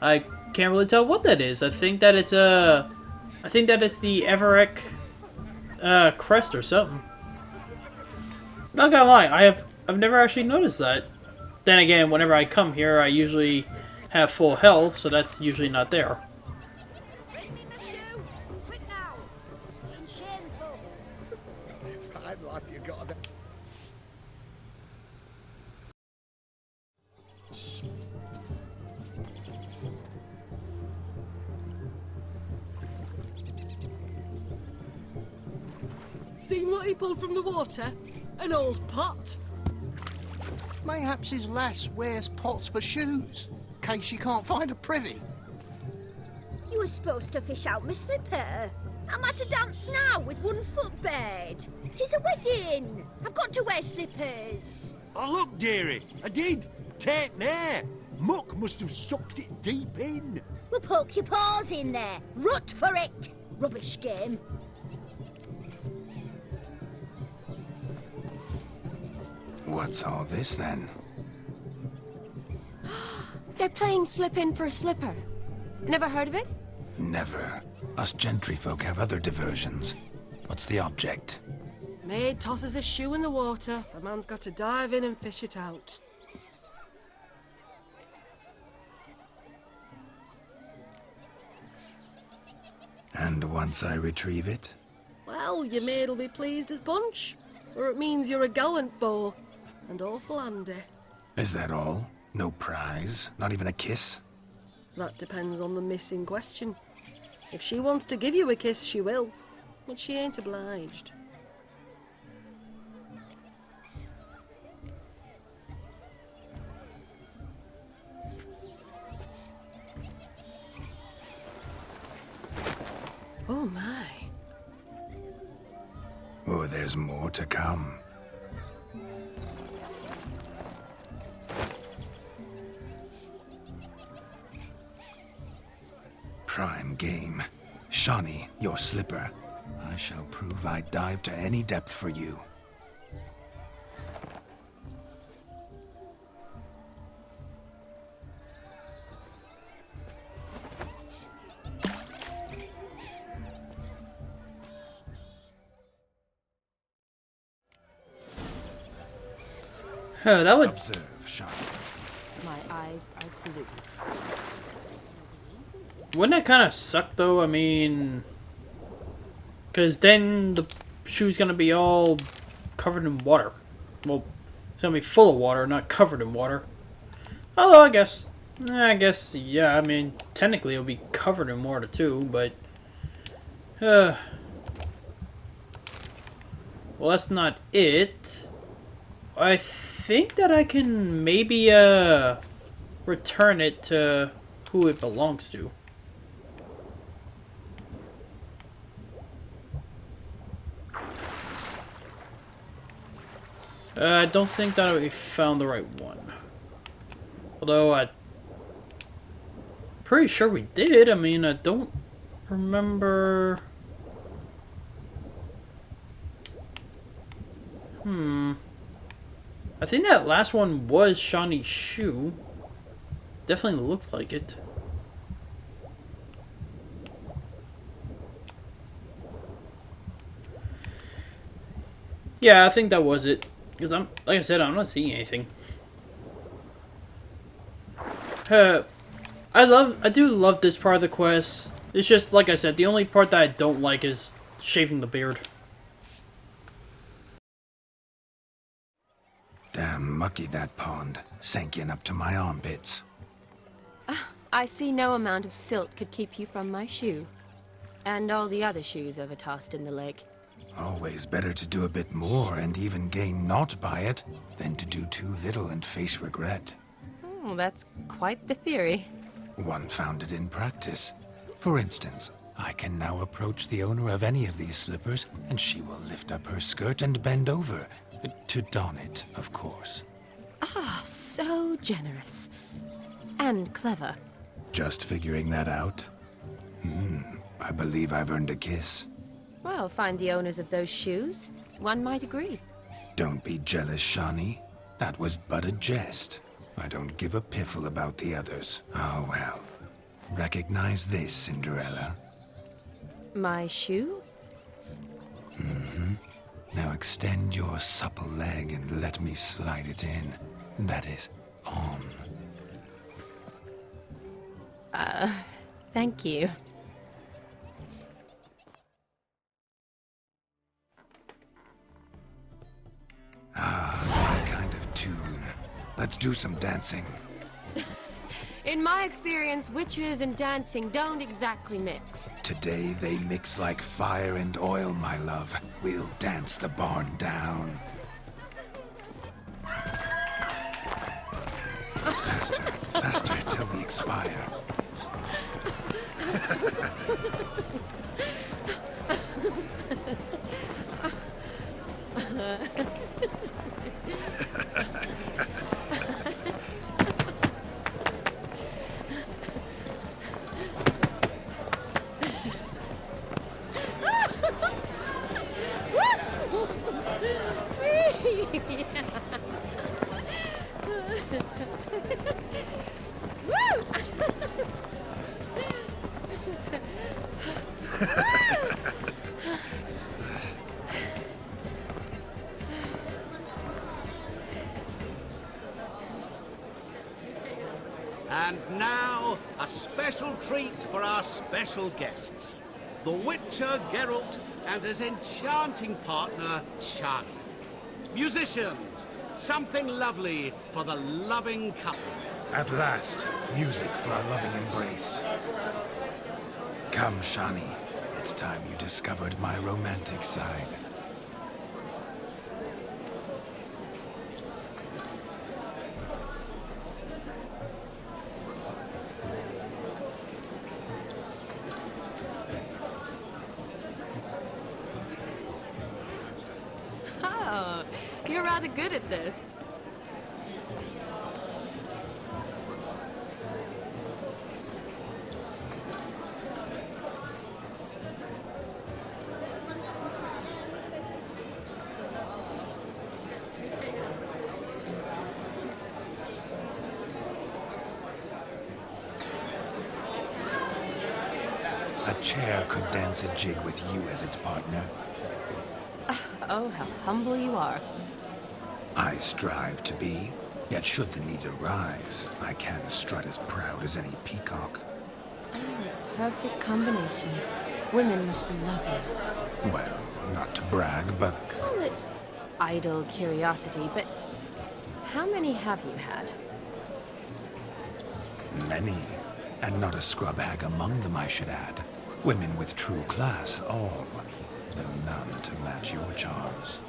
I can't really tell what that is. I think that it's, I think that it's the Everek, crest or something. Not gonna lie, I've never actually noticed that. Then again, whenever I come here, I usually have full health, so that's usually not there. Seen what he pulled from the water? An old pot. Mayhaps his lass wears pots for shoes, in case she can't find a privy. You were supposed to fish out my slipper. I'm at a dance now with one foot bared. 'Tis a wedding. I've got to wear slippers. Oh, look, dearie, I did. Take there. Muck must have sucked it deep in. Well, poke your paws in there. Rut for it. Rubbish game. What's all this then? They're playing slip in for a slipper. Never heard of it? Never. Us gentry folk have other diversions. What's the object? Maid tosses a shoe in the water. A man's got to dive in and fish it out. And once I retrieve it? Well, your maid'll be pleased as punch. Or it means you're a gallant beau. And awful handy. Is that all? No prize? Not even a kiss? That depends on the miss in question. If she wants to give you a kiss, she will. But she ain't obliged. Oh my. Oh, there's more to come. Prime game. Shawnee, your slipper. I shall prove I dive to any depth for you. That would... Observe, Shawnee. My eyes are glued. Wouldn't that kind of suck, though? I mean... Because then the shoe's going to be all covered in water. Well, it's going to be full of water, not covered in water. Although, I guess, yeah, I mean, technically it'll be covered in water, too, but... well, that's not it. I think that I can maybe, return it to who it belongs to. I don't think that we found the right one. Although, I'm pretty sure we did. I mean, I don't remember... I think that last one was Shawnee's shoe. Definitely looked like it. Yeah, I think that was it. Because like I said, I'm not seeing anything. I do love this part of the quest. It's just, like I said, the only part that I don't like is shaving the beard. Damn mucky, that pond. Sank in up to my armpits. I see no amount of silt could keep you from my shoe. And all the other shoes overtossed in the lake. Always better to do a bit more and even gain naught by it than to do too little and face regret. Oh, that's quite the theory. One founded in practice. For instance, I can now approach the owner of any of these slippers, and she will lift up her skirt and bend over. To don it, of course. Ah, so generous. And clever. Just figuring that out? I believe I've earned a kiss. Well, find the owners of those shoes. One might agree. Don't be jealous, Shawnee. That was but a jest. I don't give a piffle about the others. Oh, well. Recognize this, Cinderella. My shoe? Now extend your supple leg and let me slide it in. That is, on. Thank you. My kind of tune. Let's do some dancing. In my experience, witches and dancing don't exactly mix. Today they mix like fire and oil, my love. We'll dance the barn down. Faster, faster till we expire. And now, a special treat for our special guests. The Witcher Geralt and his enchanting partner, Shani. Musicians, something lovely for the loving couple. At last, music for a loving embrace. Come, Shani. It's time you discovered my romantic side. Oh, you're rather good at this. A chair could dance a jig with you as its partner. Oh, how humble you are. I strive to be, yet should the need arise, I can strut as proud as any peacock. Perfect combination. Women must love you. Well, not to brag, but Call it idle curiosity, but how many have you had? many. And not a scrub hag among them, I should add. Women with true class, all, though none to match your charms.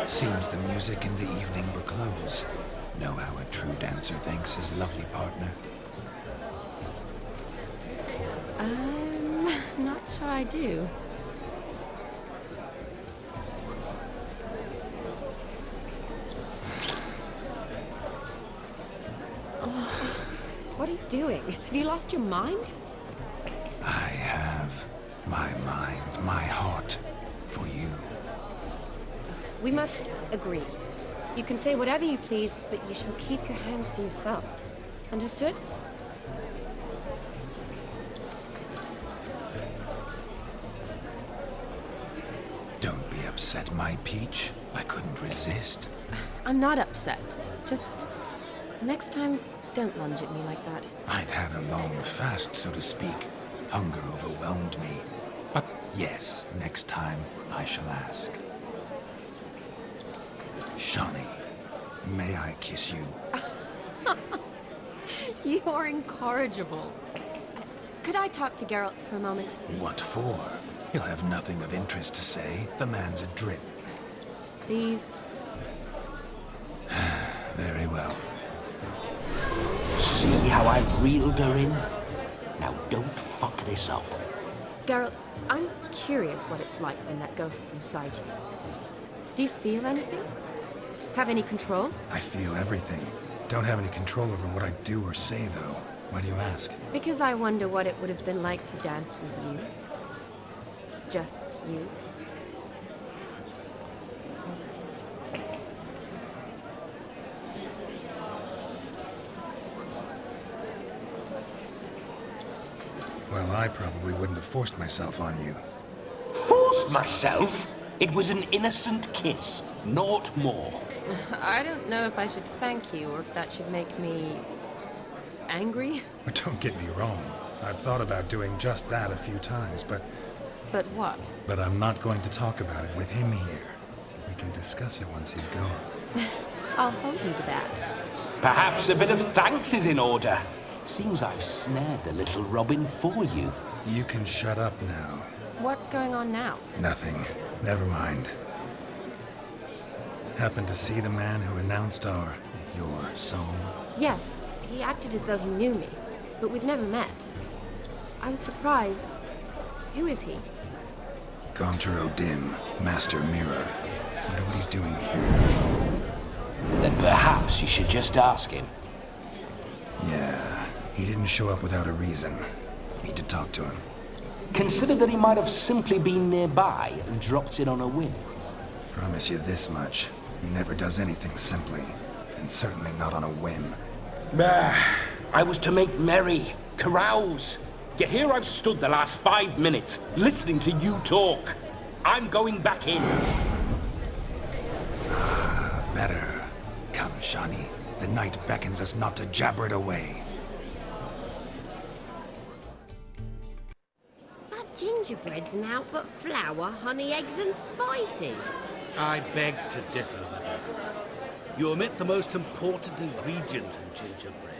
Seems the music and the evening were close. Know how a true dancer thanks his lovely partner. I'm not sure I do. What are you doing? Have you lost your mind? I have my mind, my heart, for you. We must agree. You can say whatever you please, but you shall keep your hands to yourself. Understood? Don't be upset, my peach. I couldn't resist. I'm not upset. Just next time, Don't lunge at me like that. I'd had a long fast, so to speak. Hunger overwhelmed me. But yes, next time I shall ask. Shawnee, may I kiss you? You are incorrigible. Could I talk to Geralt for a moment? What for? He'll have nothing of interest to say. The man's adrip. Please. Very well. See how I've reeled her in? Now don't fuck this up. Geralt, I'm curious what it's like when that ghost's inside you. Do you feel anything? Have any control? I feel everything. Don't have any control over what I do or say, though. Why do you ask? Because I wonder what it would have been like to dance with you. Just you. Well, I probably wouldn't have forced myself on you. Forced myself? It was an innocent kiss, naught more. I don't know if I should thank you or if that should make me angry. But don't get me wrong. I've thought about doing just that a few times, but But what? But I'm not going to talk about it with him here. We can discuss it once he's gone. I'll hold you to that. Perhaps a bit of thanks is in order. Seems I've snared the little robin for you. You can shut up now. What's going on now? Nothing. Never mind. Happened to see the man who announced your song? Yes, he acted as though he knew me, but we've never met. I was surprised. Who is he? Gaunter O'Dim, Master Mirror. Wonder what he's doing here. Then perhaps you should just ask him. Yeah, he didn't show up without a reason. Need to talk to him. Consider that he might have simply been nearby and dropped in on a whim. Promise you this much. He never does anything simply, and certainly not on a whim. Bah, I was to make merry, carouse. Yet here I've stood the last 5 minutes, listening to you talk. I'm going back in. Better. Come, Shawnee. The night beckons us not to jabber it away. But gingerbread's naught but flour, honey, eggs and spices. I beg to differ, madame. You omit the most important ingredient in gingerbread.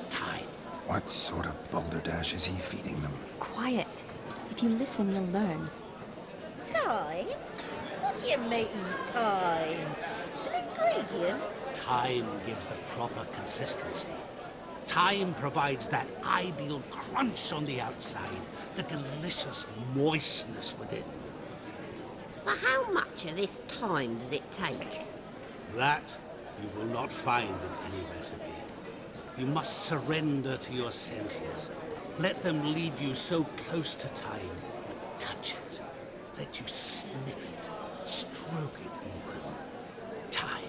Time. What sort of balderdash is he feeding them? Quiet. If you listen, you'll learn. Time? What do you mean, time? An ingredient? Time gives the proper consistency. Time provides that ideal crunch on the outside, the delicious moistness within. So how much of this time does it take? That you will not find in any recipe. You must surrender to your senses. Let them lead you so close to time, you touch it. Let you sniff it, stroke it even. Time.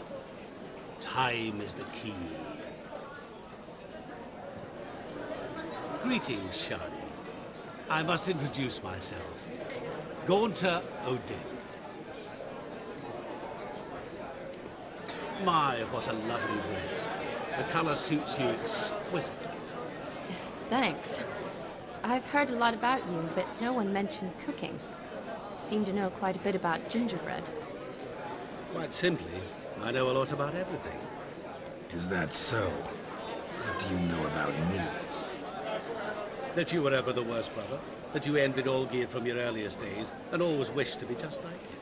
Time is the key. Greetings, Shawnee. I must introduce myself. Gaunter O'Dim. My, what a lovely dress. The color suits you exquisitely. Thanks. I've heard a lot about you, but no one mentioned cooking. Seem to know quite a bit about gingerbread. Quite simply, I know a lot about everything. Is that so? What do you know about me? That you were ever the worst brother, that you envied Olgierd from your earliest days, and always wished to be just like him.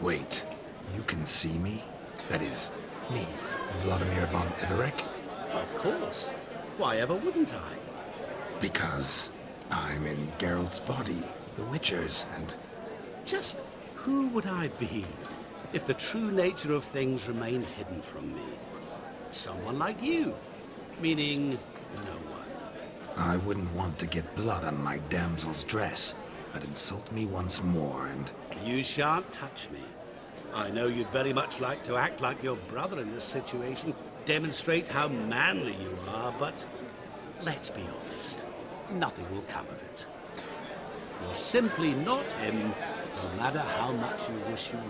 Wait, you can see me? That is, me, Vladimir von Everek? Of course. Why ever wouldn't I? Because I'm in Geralt's body, the Witcher's, and... Just who would I be if the true nature of things remained hidden from me? Someone like you, meaning no one. I wouldn't want to get blood on my damsel's dress, but insult me once more and... You shan't touch me. I know you'd very much like to act like your brother in this situation, demonstrate how manly you are, but let's be honest, nothing will come of it. You're simply not him, no matter how much you wish you were.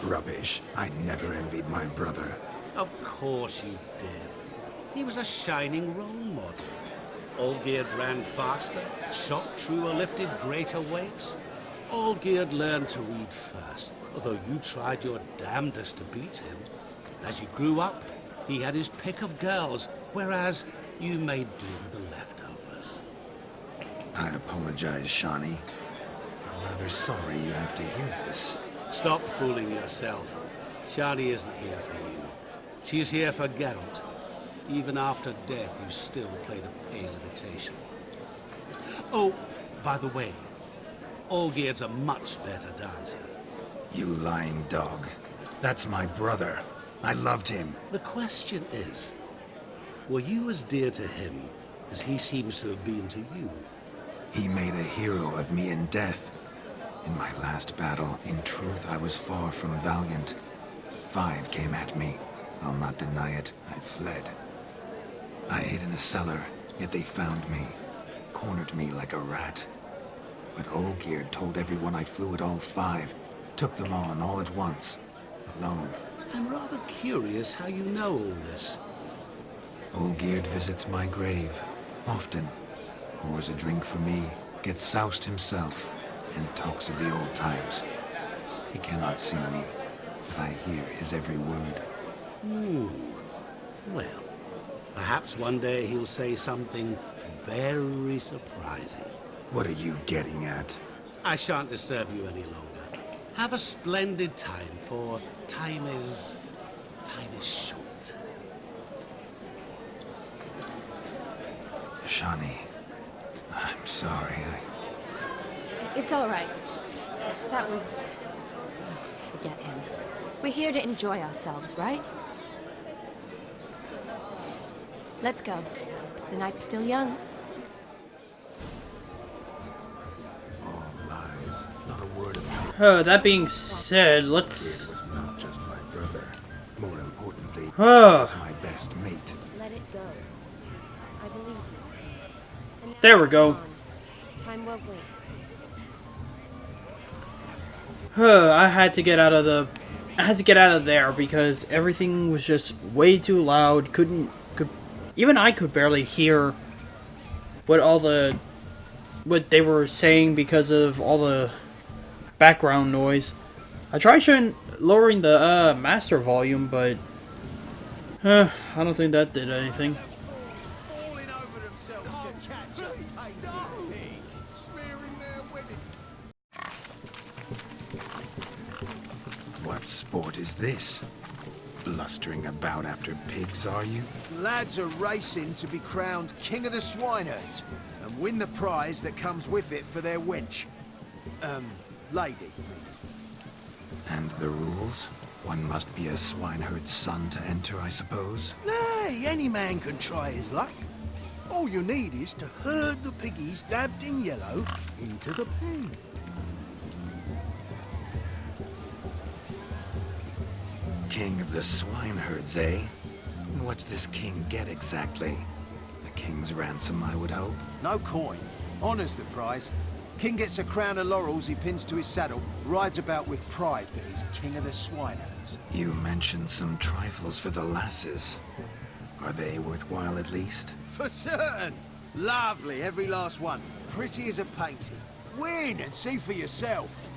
Rubbish. I never envied my brother. Of course you did. He was a shining role model. Olgierd ran faster, shot truer, lifted greater weights. Olgierd learned to read first, although you tried your damnedest to beat him. As you grew up, he had his pick of girls, whereas you made do with the leftovers. I apologize, Shawnee. I'm rather sorry you have to hear this. Stop fooling yourself. Shani isn't here for you. She is here for Geralt. Even after death, you still play the pale imitation. Oh, by the way, Olgierd's a much better dancer. You lying dog. That's my brother. I loved him. The question is, were you as dear to him as he seems to have been to you? He made a hero of me in death. In my last battle, in truth, I was far from valiant. 5 came at me. I'll not deny it. I fled. I hid in a cellar, yet they found me. Cornered me like a rat. But Olgierd told everyone I flew at all 5. Took them on all at once. Alone. I'm rather curious how you know all this. Olgierd visits my grave. Often. Pours a drink for me. Gets soused himself. And talks of the old times. He cannot see me, but I hear his every word. Well, perhaps one day he'll say something very surprising. What are you getting at? I shan't disturb you any longer. Have a splendid time, for time is short. Shawnee, I'm sorry. It's all right. That was... forget him. We're here to enjoy ourselves, right? Let's go. The night's still young. All lies, not a word of truth. That being said, let's... It was not just my brother. More importantly, he was my best mate. Let it go. I believe you. And now There we go. time won't wait. I had to get out of there because everything was just way too loud. Even I could barely hear what they were saying because of all the background noise. I tried lowering the master volume, but I don't think that did anything. What sport is this? Blustering about after pigs, are you? Lads are racing to be crowned King of the Swineherds and win the prize that comes with it for their wench. Lady. And the rules? One must be a swineherd's son to enter, I suppose? Nay, any man can try his luck. All you need is to herd the piggies dabbed in yellow into the pen. King of the swineherds, eh? And what's this king get exactly? A king's ransom, I would hope. No coin. Honours the prize. King gets a crown of laurels he pins to his saddle, rides about with pride that he's King of the Swineherds. You mentioned some trifles for the lasses. Are they worthwhile at least? For certain! Lovely, every last one. Pretty as a painting. Win and see for yourself.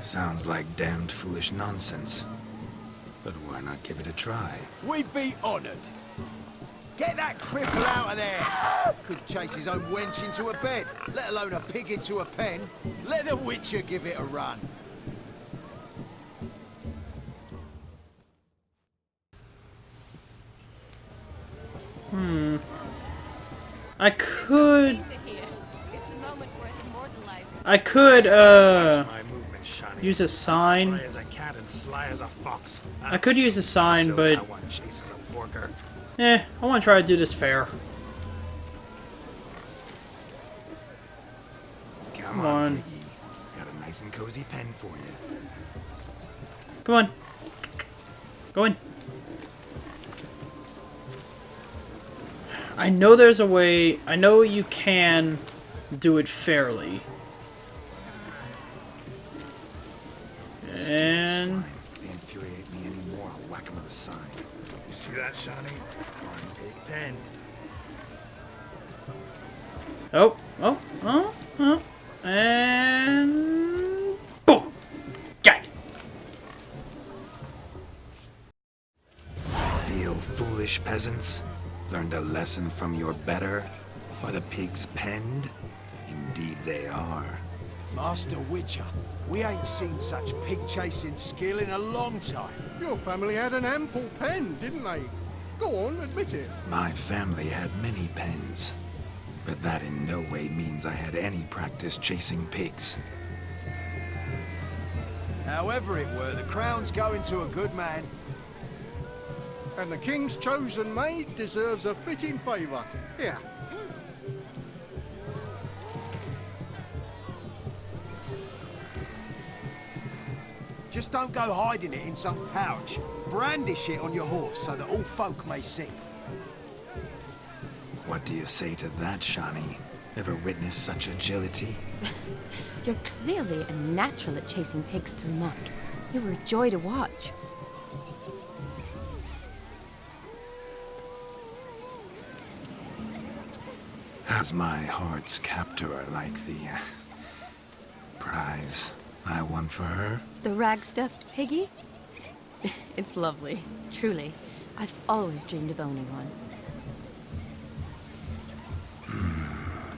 Sounds like damned foolish nonsense. But why not give it a try? We'd be honoured. Get that cripple out of there! Could chase his own wench into a bed, let alone a pig into a pen. Let the Witcher give it a run. I could use a sign. I could use a sign, but I want to try to do this fair. Come on. Piggy. Got a nice and cozy pen for you. Come on. Go in. I know there's a way. I know you can do it fairly. And They infuriate me anymore. I'll whack him with a sign. You see that, Shawnee? One big pen. And boom! Got it. Feel foolish peasants? Learned a lesson from your better? Are the pigs penned? Indeed they are. Master Witcher, we ain't seen such pig-chasing skill in a long time. Your family had an ample pen, didn't they? Go on, admit it. My family had many pens, but that in no way means I had any practice chasing pigs. However it were, the crown's going to a good man. And the king's chosen maid deserves a fitting favour. Here. Just don't go hiding it in some pouch. Brandish it on your horse so that all folk may see. What do you say to that, Shawnee? Ever witnessed such agility? You're clearly a natural at chasing pigs through muck. You were a joy to watch. How's my heart's captor like the prize I won for her? The rag-stuffed piggy? It's lovely, truly. I've always dreamed of owning one.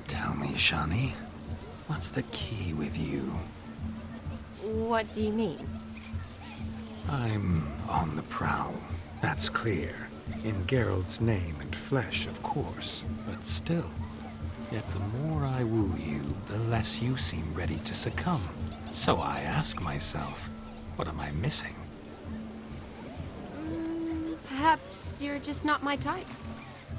Tell me, Shawnee, what's the key with you? What do you mean? I'm on the prowl, that's clear. In Geralt's name and flesh, of course, but still. Yet the more I woo you, the less you seem ready to succumb. So I ask myself, what am I missing? Perhaps you're just not my type.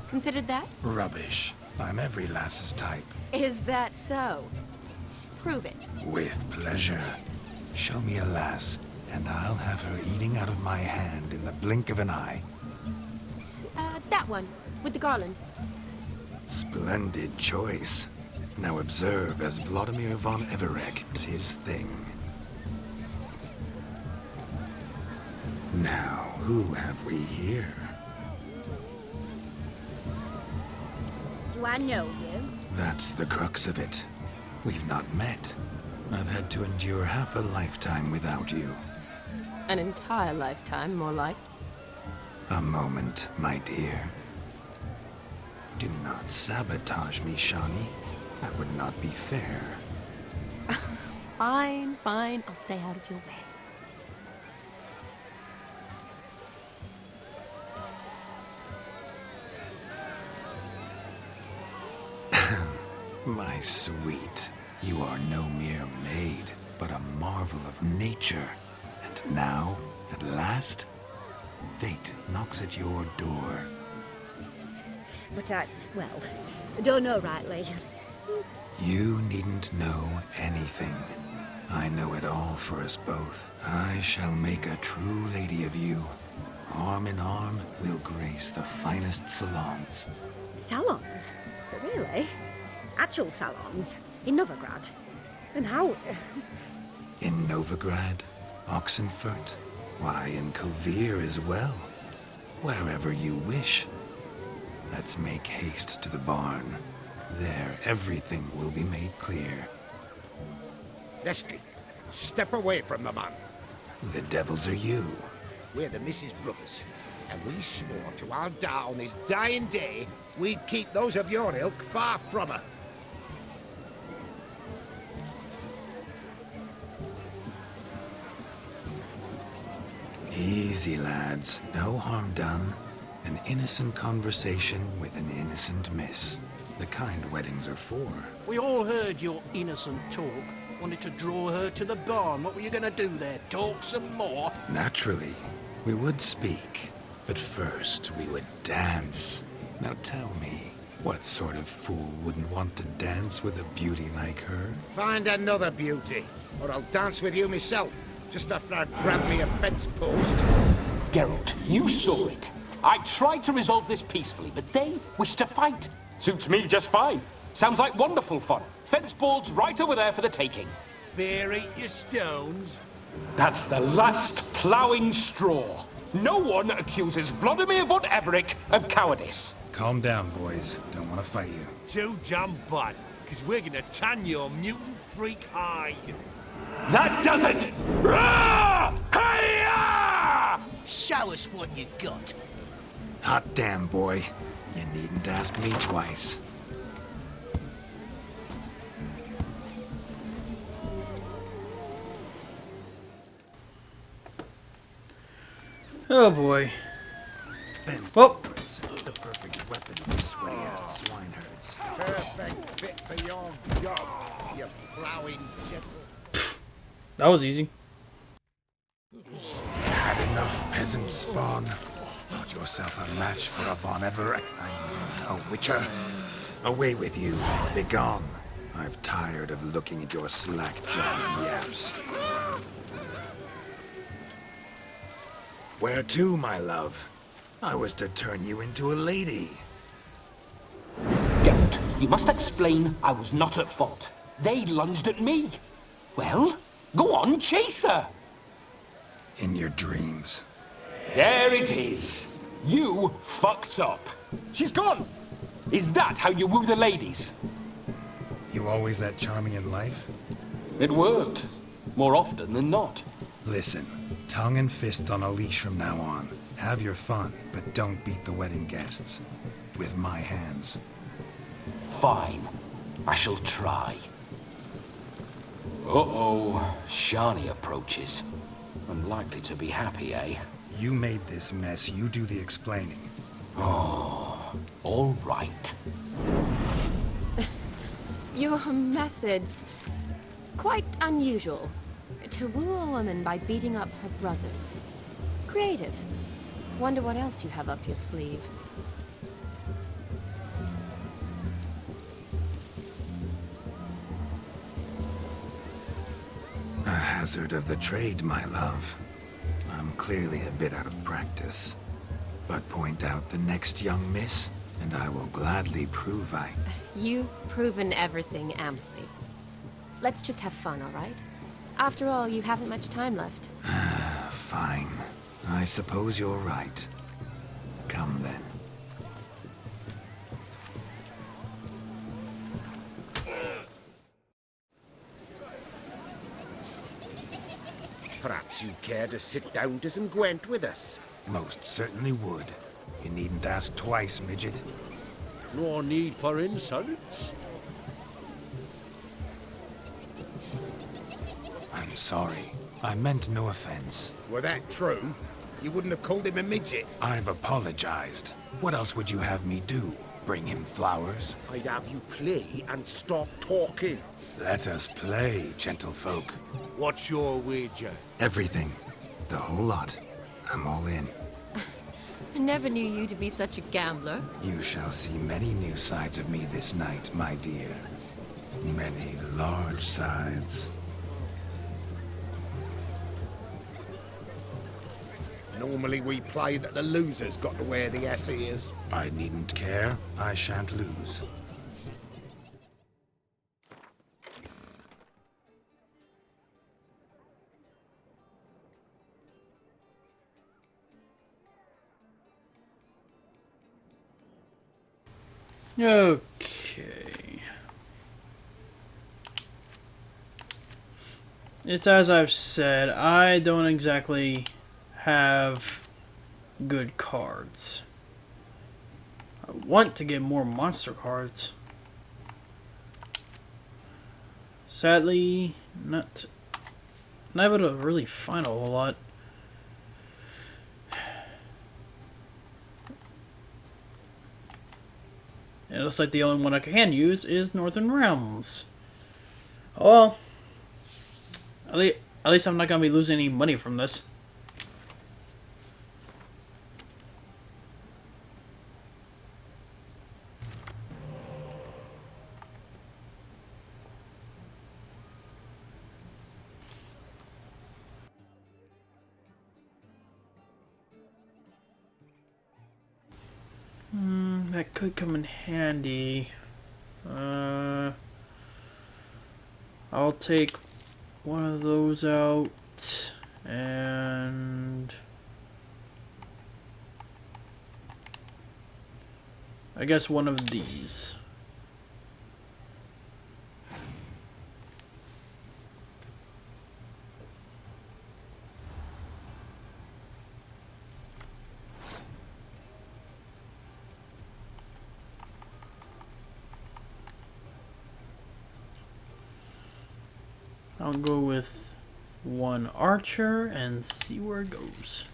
Considered that? Rubbish. I'm every lass's type. Is that so? Prove it. With pleasure. Show me a lass, and I'll have her eating out of my hand in the blink of an eye. That one, with the garland. Splendid choice. Now observe as Vladimir von Everek does his thing. Now, who have we here? Do I know you? That's the crux of it. We've not met. I've had to endure half a lifetime without you. An entire lifetime, more like. A moment, my dear. Do not sabotage me, Shawnee. That would not be fair. Fine, fine. I'll stay out of your way. My sweet, you are no mere maid, but a marvel of nature. And now, at last, fate knocks at your door. But I don't know rightly. You needn't know anything. I know it all for us both. I shall make a true lady of you. Arm in arm, we'll grace the finest salons. Salons? Really? Actual salons? In Novigrad? And how... In Novigrad, Oxenfurt, why, in Kovir as well. Wherever you wish. Let's make haste to the barn. There, everything will be made clear. Lesky, step away from the man. Who the devils are you? We're the Mrs. Brothers, and we swore to our da on his dying day we'd keep those of your ilk far from her. Easy, lads. No harm done. An innocent conversation with an innocent miss. The kind weddings are for. We all heard your innocent talk. Wanted to draw her to the barn. What were you gonna do there? Talk some more? Naturally, we would speak. But first, we would dance. Now tell me, what sort of fool wouldn't want to dance with a beauty like her? Find another beauty, or I'll dance with you myself, just after I'd grab me a fence post. Geralt, you saw it. I tried to resolve this peacefully, but they wish to fight. Suits me just fine. Sounds like wonderful fun. Fence boards right over there for the taking. Fear eat your stones. That's the last ploughing straw. No one accuses Vladimir von Everett of cowardice. Calm down, boys. Don't want to fight you. Too damn bad, because we're gonna tan your mutant freak hide. That does it! Rah! Hi-ya! Show us what you got. Hot damn, boy. You needn't ask me twice. Oh boy. Whoa! The perfect weapon for sweaty-ass swineherds. Perfect fit for your job, you ploughing gentle. That was easy. Had enough peasant spawn. Thought yourself a match for a Von Everett. A witcher. Away with you. Begone. I've tired of looking at your slack-jawed yaps. Where to, my love? I was to turn you into a lady. Geralt, you must explain I was not at fault. They lunged at me. Well, go on, chase her. In your dreams. There it is. You fucked up. She's gone. Is that how you woo the ladies? You always that charming in life? It worked. More often than not. Listen, tongue and fists on a leash from now on. Have your fun, but don't beat the wedding guests. With my hands. Fine. I shall try. Uh-oh. Shani approaches. Unlikely to be happy, eh? You made this mess. You do the explaining. Oh, all right. Your methods... quite unusual. To woo a woman by beating up her brothers. Creative. Wonder what else you have up your sleeve. A hazard of the trade, my love. I'm clearly a bit out of practice. But point out the next young miss, and I will gladly prove I... You've proven everything amply. Let's just have fun, all right? After all, you haven't much time left. Fine. I suppose you're right. Come then. Perhaps you'd care to sit down to some Gwent with us. Most certainly would. You needn't ask twice, midget. No need for insults. I'm sorry. I meant no offense. Were that true, you wouldn't have called him a midget. I've apologized. What else would you have me do? Bring him flowers? I'd have you play and stop talking. Let us play, gentlefolk. What's your wager? Everything. The whole lot. I'm all in. I never knew you to be such a gambler. You shall see many new sides of me this night, my dear. Many large sides. Normally we play that the loser's got to wear the ass ears. I needn't care. I shan't lose. Okay. It's as I've said, I don't exactly have good cards. I want to get more monster cards. Sadly, not able to really find a whole lot. It looks like the only one I can use is Northern Realms. Oh well. At least I'm not going to be losing any money from this. that could come in handy. I'll take one of those out, and I guess one of these. I'll go with one archer and see where it goes.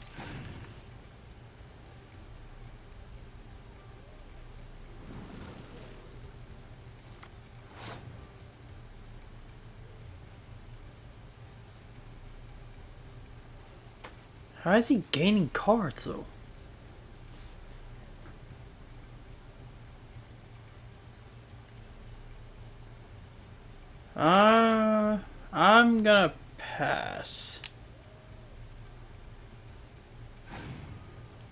How is he gaining cards though? I'm gonna pass.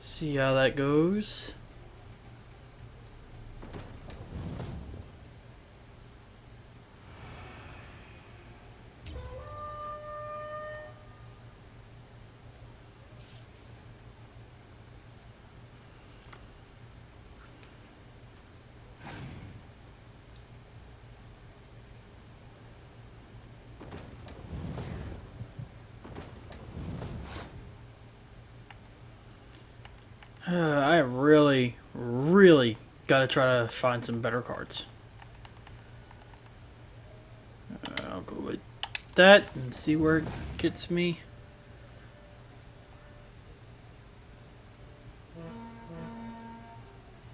See how that goes. I really gotta try to find some better cards. I'll go with that and see where it gets me.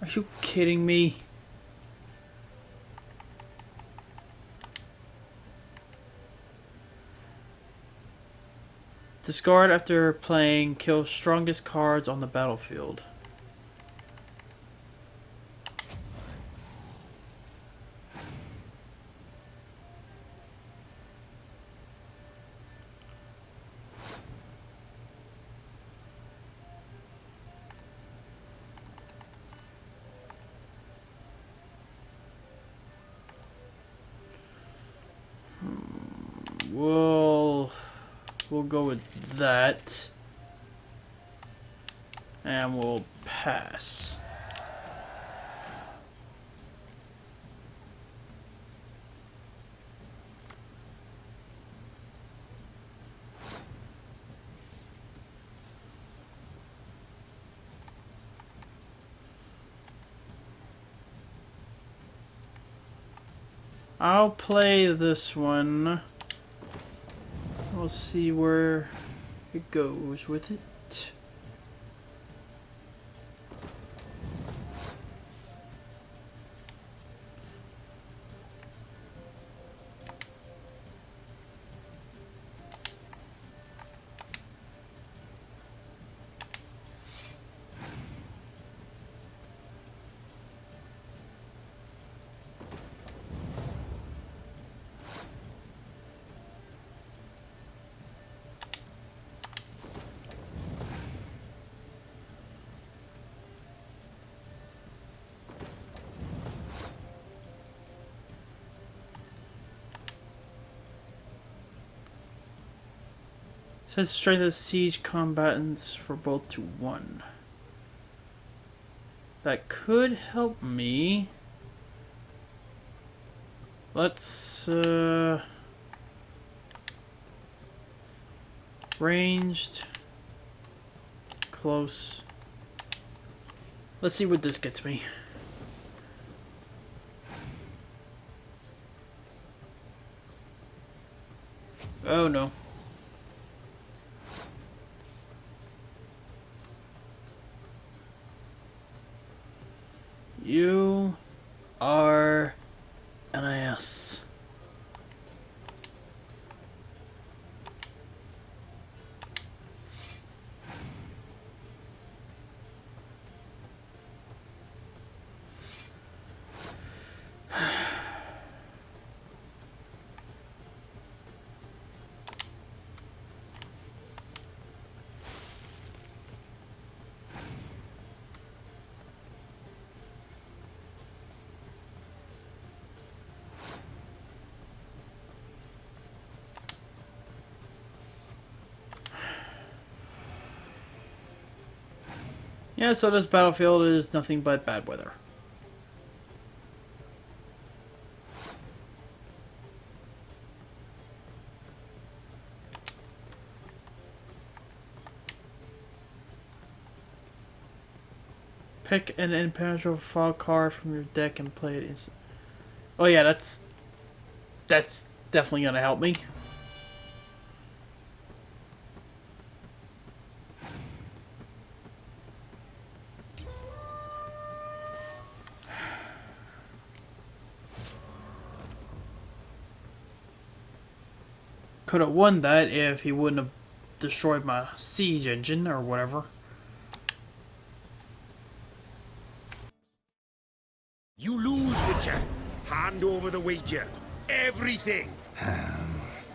Are you kidding me? Discard after playing, kill strongest cards on the battlefield. We'll go with that. And we'll pass. I'll play this one. We'll see where it goes with it. Says strength of siege combatants for both to 1. That could help me. Let's ranged, close. Let's see what this gets me. Oh no. You are an ass. Yeah, so this battlefield is nothing but bad weather. Pick an impenetrable fog card from your deck and play it instant. Oh yeah, that's definitely gonna help me. Could have won that if he wouldn't have destroyed my siege engine or whatever. You lose, Witcher. Hand over the wager. Everything.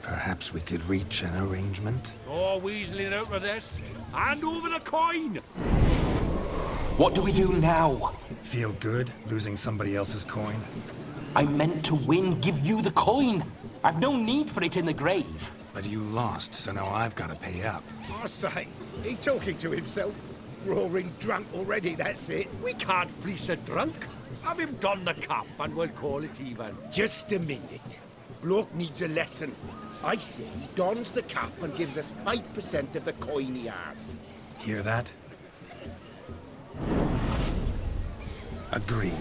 Perhaps we could reach an arrangement. Oh, weaseling out of this. Hand over the coin. What do we do now? Feel good losing somebody else's coin? I meant to win, give you the coin. I've no need for it in the grave. But you lost, so now I've got to pay up. I say, he talking to himself. Roaring drunk already, that's it. We can't fleece a drunk. Have him don the cap and we'll call it even. Just a minute. Bloke needs a lesson. I say he dons the cap and gives us 5% of the coin he has. Hear that? Agreed.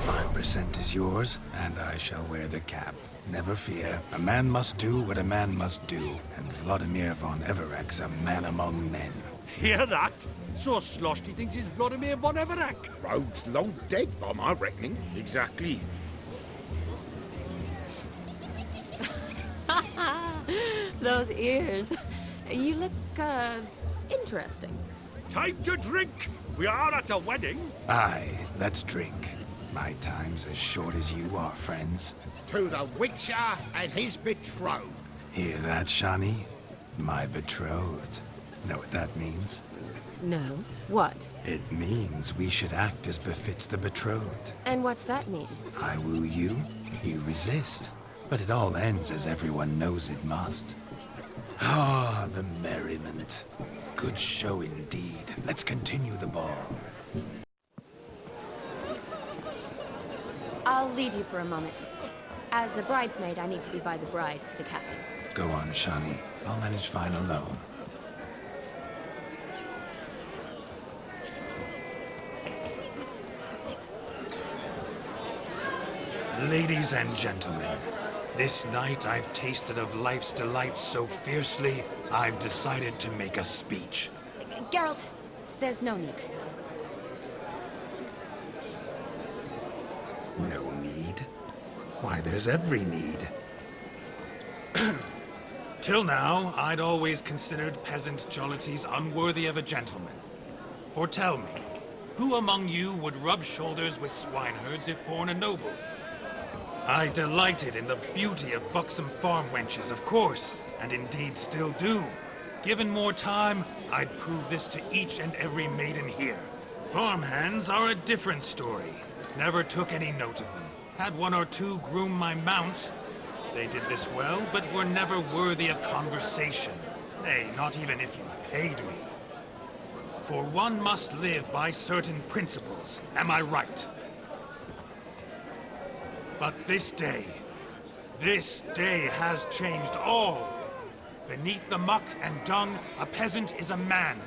5% is yours, and I shall wear the cap. Never fear. A man must do what a man must do, and Vladimir von Everek's a man among men. Hear that? So sloshed he thinks he's Vladimir von Everek. Rogue's long dead, by my reckoning. Exactly. Those ears. You look, interesting. Time to drink. We are at a wedding. Aye, let's drink. My time's as short as you are, friends. To the Witcher and his betrothed. Hear that, Shani? My betrothed. Know what that means? No. What? It means we should act as befits the betrothed. And what's that mean? I woo you, you resist. But it all ends as everyone knows it must. Ah, the merriment. Good show indeed. Let's continue the ball. I'll leave you for a moment. As a bridesmaid, I need to be by the bride for the capping. Go on, Shani. I'll manage fine alone. Ladies and gentlemen, this night I've tasted of life's delights so fiercely, I've decided to make a speech. Geralt, there's no need. No need? Why, there's every need. Till now, I'd always considered peasant jollities unworthy of a gentleman. For tell me, who among you would rub shoulders with swineherds if born a noble? I delighted in the beauty of buxom farm wenches, of course, and indeed still do. Given more time, I'd prove this to each and every maiden here. Farmhands are a different story. Never took any note of them. Had one or two groom my mounts. They did this well, but were never worthy of conversation. Nay, not even if you paid me. For one must live by certain principles, am I right? But this day has changed all. Beneath the muck and dung, a peasant is a man.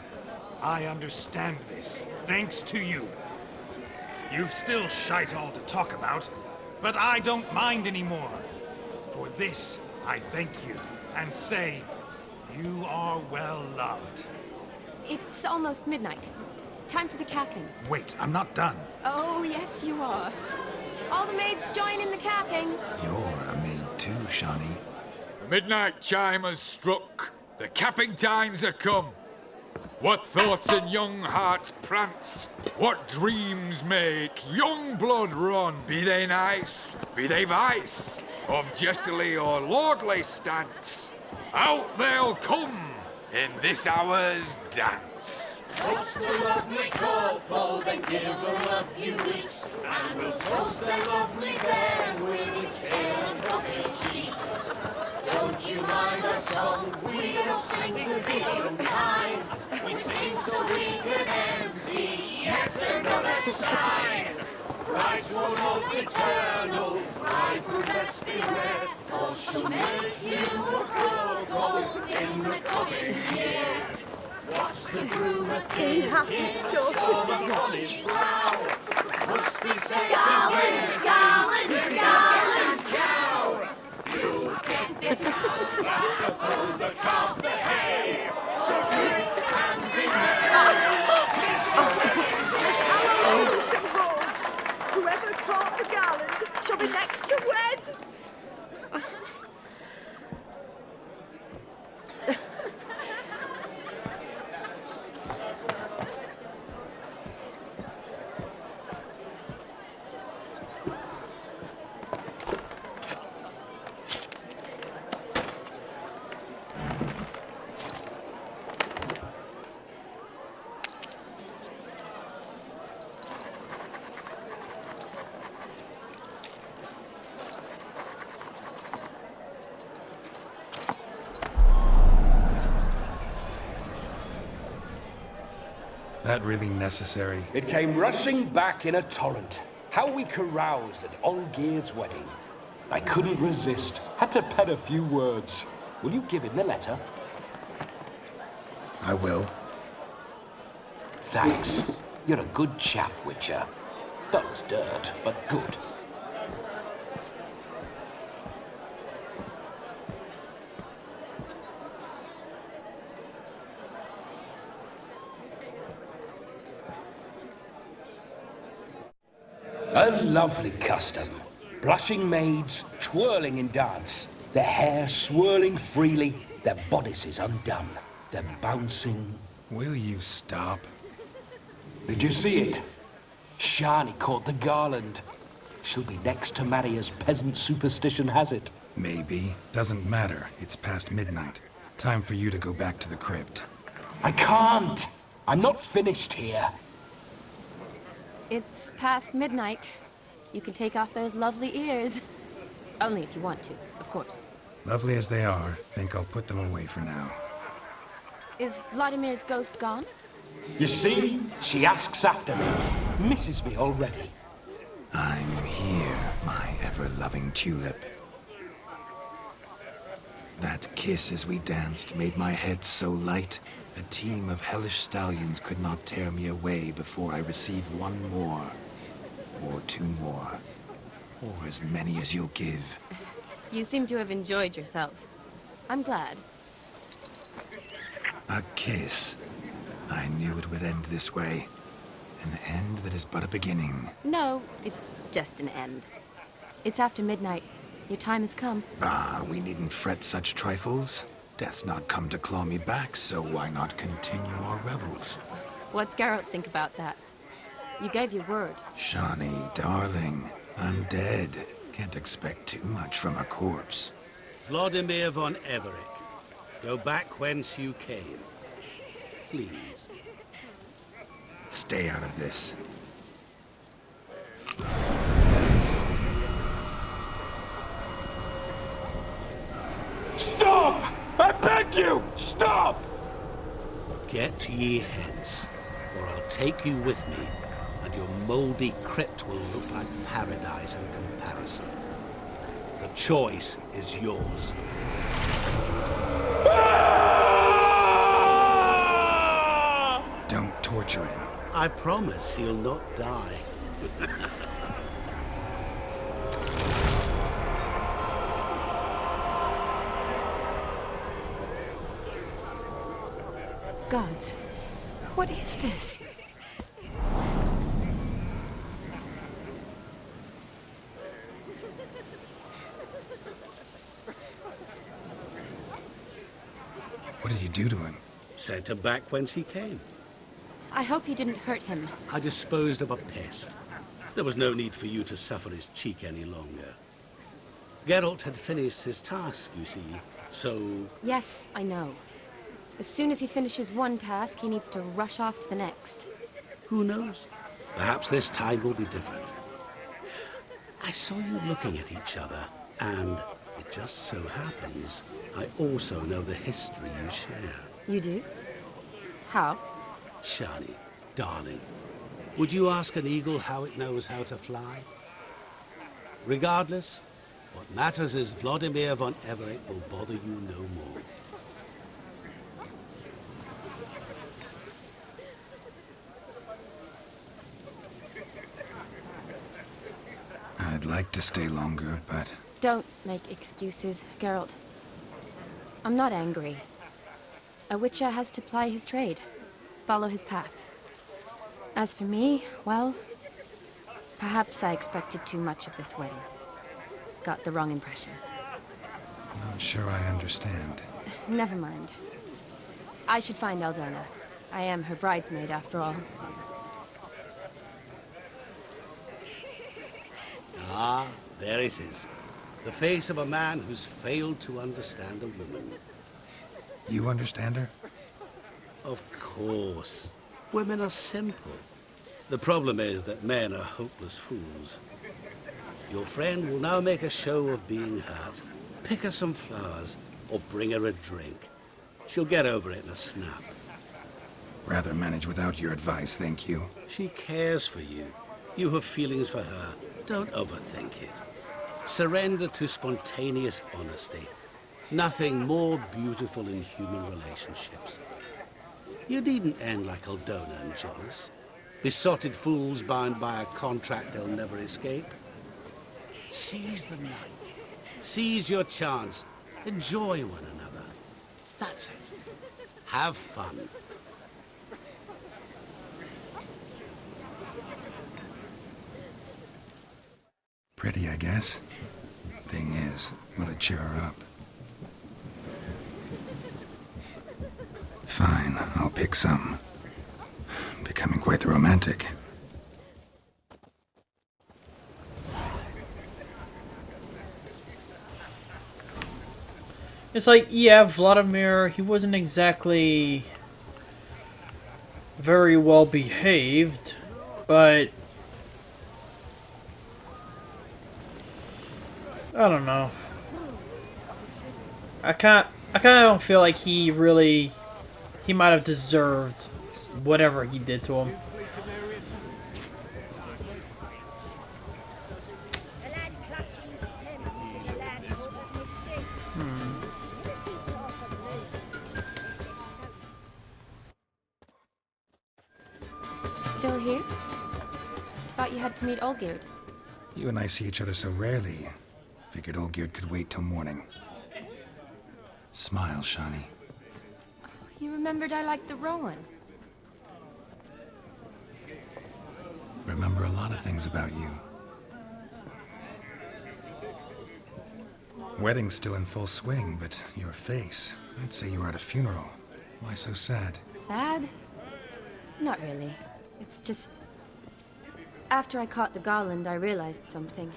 I understand this, thanks to you. You've still shite all to talk about, but I don't mind anymore. For this, I thank you, and say, you are well loved. It's almost midnight. Time for the capping. Wait, I'm not done. Oh, yes, you are. All the maids join in the capping. You're a maid too, Shani. The midnight chime has struck. The capping times are come. What thoughts in young hearts prance? What dreams make young blood run? Be they nice, be they vice, of jestily or lordly stance, out they'll come in this hour's dance. Toast the lovely kobold and give her a few weeks, and we'll toast the lovely bear with its pale and puffy cheeks. Don't you mind our song? We don't sing to be unkind. We sing so we can empty Yet another sign. Bride's one hope eternal. Bridegroom, best beware, or she'll make you a broke in the coming year. What's the groom a thinking? Storm on his brow. Must be said. Garland, garland, garland. Cow. You get the cow, got the bull, the calf, the hay. So drink and be merry. Tis your wedding day. Tradition holds. Whoever caught the garland shall be next to wed. That really necessary? It came rushing back in a torrent. How we caroused at Olgierd's wedding. I couldn't resist. Had to pen a few words. Will you give him the letter? I will. Thanks. You're a good chap, Witcher. Dull as dirt, but good. A lovely custom. Blushing maids twirling in dance, their hair swirling freely, their bodices undone, their bouncing... Will you stop? Did you see it? Shani caught the garland. She'll be next to marry as peasant superstition has it. Maybe. Doesn't matter. It's past midnight. Time for you to go back to the crypt. I can't! I'm not finished here. It's past midnight. You can take off those lovely ears. Only if you want to, of course. Lovely as they are, think I'll put them away for now. Is Vladimir's ghost gone? You see? She asks after me. Misses me already. I'm here, my ever-loving tulip. That kiss as we danced made my head so light, a team of hellish stallions could not tear me away before I receive one more, or two more, or as many as you'll give. You seem to have enjoyed yourself. I'm glad. A kiss. I knew it would end this way. An end that is but a beginning. No, it's just an end. It's after midnight. Your time has come. Bah, we needn't fret such trifles. Death's not come to claw me back, so why not continue our revels? What's Geralt think about that? You gave your word. Shani, darling, I'm dead. Can't expect too much from a corpse. Vladimir von Everett, go back whence you came. Please. Stay out of this. Stop! I beg you! Stop! Get ye hence, or I'll take you with me, and your mouldy crypt will look like paradise in comparison. The choice is yours. Don't torture him. I promise he'll not die. Gods, what is this? What did you do to him? Sent him back whence he came. I hope you didn't hurt him. I disposed of a pest. There was no need for you to suffer his cheek any longer. Geralt had finished his task, you see, so... Yes, I know. As soon as he finishes one task, he needs to rush off to the next. Who knows? Perhaps this time will be different. I saw you looking at each other, and it just so happens I also know the history you share. You do? How? Shani, darling, Would you ask an eagle how it knows how to fly? Regardless, what matters is Vladimir von Everett will bother you no more. I'd like to stay longer, but... Don't make excuses, Geralt. I'm not angry. A witcher has to ply his trade, follow his path. As for me, well, perhaps I expected too much of this wedding. Got the wrong impression. Not sure I understand. Never mind. I should find Aldona. I am her bridesmaid, after all. Ah, there it is. The face of a man who's failed to understand a woman. You understand her? Of course. Women are simple. The problem is that men are hopeless fools. Your friend will now make a show of being hurt, pick her some flowers, or bring her a drink. She'll get over it in a snap. Rather manage without your advice, thank you. She cares for you. You have feelings for her. Don't overthink it. Surrender to spontaneous honesty. Nothing more beautiful in human relationships. You needn't end like Aldona and Jonas. Besotted fools bound by a contract they'll never escape. Seize the night. Seize your chance. Enjoy one another. That's it. Have fun. Pretty, I guess. Thing is, will it cheer her up? Fine, I'll pick some. Becoming quite the romantic. It's like, yeah, Vladimir, he wasn't exactly very well behaved, but I don't know. I kind of don't feel like he might have deserved whatever he did to him. Still here? Thought you had to meet Olgierd. You and I see each other so rarely. Figured Olgierd could wait till morning. Smile, Shani. You remembered I liked the Rowan. Remember a lot of things about you. Wedding's still in full swing, but your face, I'd say you were at a funeral. Why so sad? Sad? Not really. It's just... After I caught the garland, I realized something.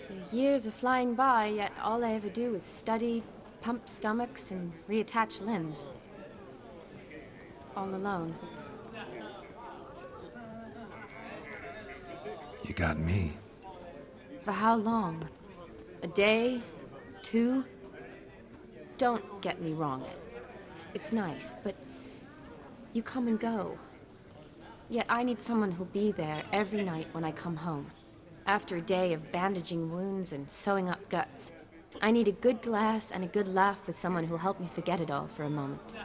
The years are flying by, yet all I ever do is study, pump stomachs, and reattach limbs. All alone. You got me. For how long? A day? 2? Don't get me wrong. It's nice, but you come and go. Yet I need someone who'll be there every night when I come home. After a day of bandaging wounds and sewing up guts, I need a good glass and a good laugh with someone who'll help me forget it all for a moment.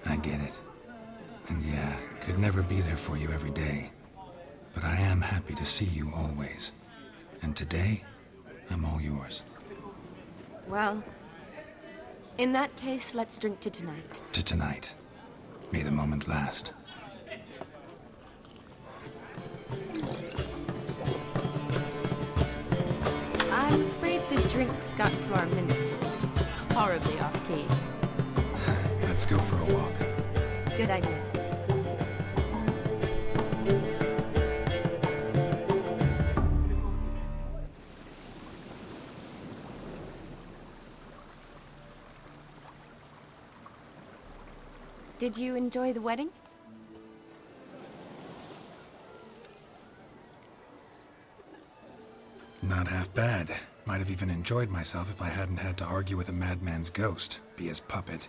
I get it. And yeah, could never be there for you every day. But I am happy to see you always. And today, I'm all yours. Well, in that case, let's drink to tonight. To tonight. May the moment last. I'm afraid the drinks got to our minstrels. Horribly off-key. Let's go for a walk. Good idea. Did you enjoy the wedding? Not half bad. Might have even enjoyed myself if I hadn't had to argue with a madman's ghost, be his puppet.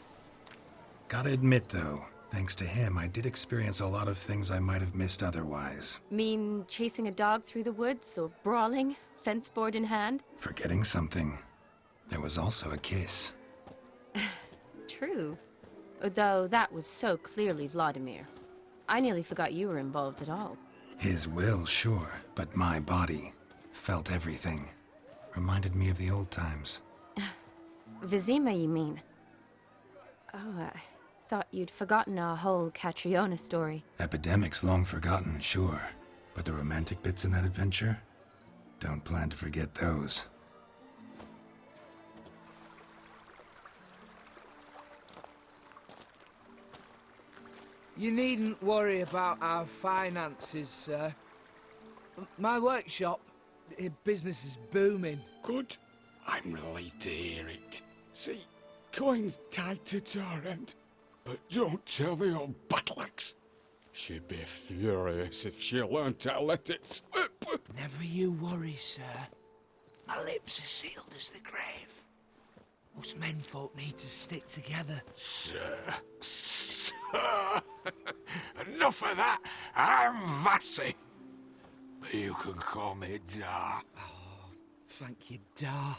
Gotta admit, though, Thanks to him, I did experience a lot of things I might have missed otherwise. Mean chasing a dog through the woods or brawling, fence board in hand? Forgetting something. There was also a kiss. True. Though that was so clearly Vladimir. I nearly forgot you were involved at all. His will, sure, but my body felt everything. Reminded me of the old times. Vizima, you mean? Oh, I thought you'd forgotten our whole Catriona story. Epidemics long forgotten, sure. But the romantic bits in that adventure? Don't plan to forget those. You needn't worry about our finances, sir. My workshop, business is booming. Good. I'm relieved to hear it. See, coin's tied to Torrent, but don't tell the old battle-axe. She'd be furious if she learned to let it slip. Never you worry, sir. My lips are sealed as the grave. Us menfolk need to stick together. Sir. Enough of that. I'm Vassy. But you can call me Dar. Oh, thank you, Dar.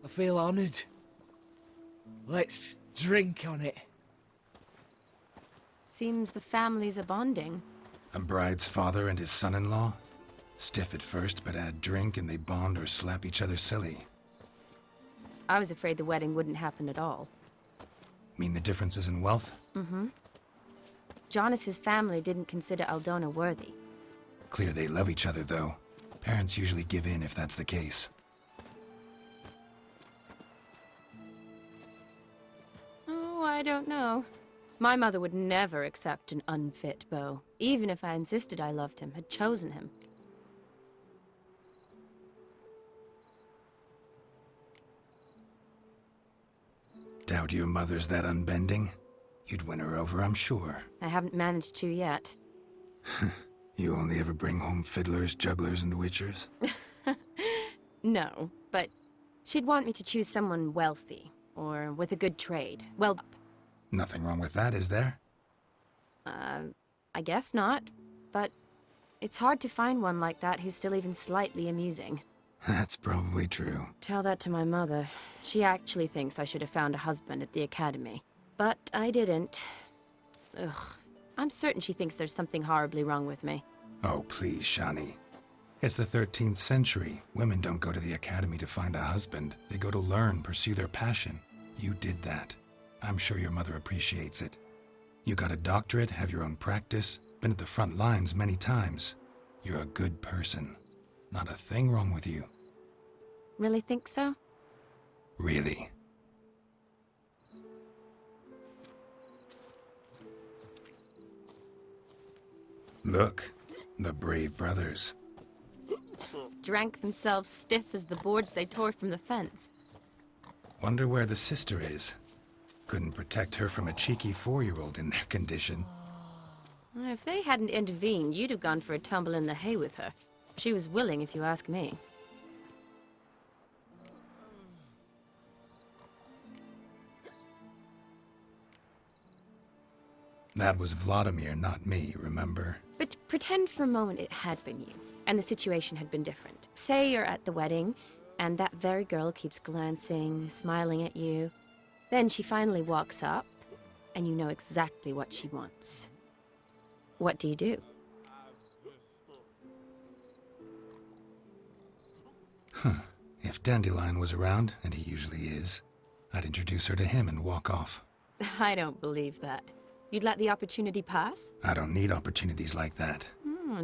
I feel honoured. Let's drink on it. Seems the families are bonding. A bride's father and his son-in-law? Stiff at first, but add drink and they bond or slap each other silly. I was afraid the wedding wouldn't happen at all. Mean the differences in wealth? Mm-hmm. Jonas's family didn't consider Aldona worthy. Clear they love each other, though. Parents usually give in if that's the case. Oh, I don't know. My mother would never accept an unfit beau, even if I insisted I loved him, had chosen him. Doubt your mother's that unbending? You'd win her over, I'm sure. I haven't managed to yet. You only ever bring home fiddlers, jugglers, and witchers? No, but she'd want me to choose someone wealthy, or with a good trade. Well, Nothing wrong with that, is there? I guess not. But it's hard to find one like that who's still even slightly amusing. That's probably true. Tell that to my mother. She actually thinks I should have found a husband at the academy. But I didn't. Ugh. I'm certain she thinks there's something horribly wrong with me. Oh, please, Shani. It's the 13th century. Women don't go to the academy to find a husband. They go to learn, pursue their passion. You did that. I'm sure your mother appreciates it. You got a doctorate, have your own practice, been at the front lines many times. You're a good person. Not a thing wrong with you. Really think so? Really. Look, the brave brothers. Drank themselves stiff as the boards they tore from the fence. Wonder where the sister is. Couldn't protect her from a cheeky 4-year-old in their condition. If they hadn't intervened, you'd have gone for a tumble in the hay with her. She was willing, if you ask me. That was Vladimir, not me, remember? But pretend for a moment it had been you, and the situation had been different. Say you're at the wedding, and that very girl keeps glancing, smiling at you. Then she finally walks up, and you know exactly what she wants. What do you do? Huh. If Dandelion was around, and he usually is, I'd introduce her to him and walk off. I don't believe that. You'd let the opportunity pass? I don't need opportunities like that.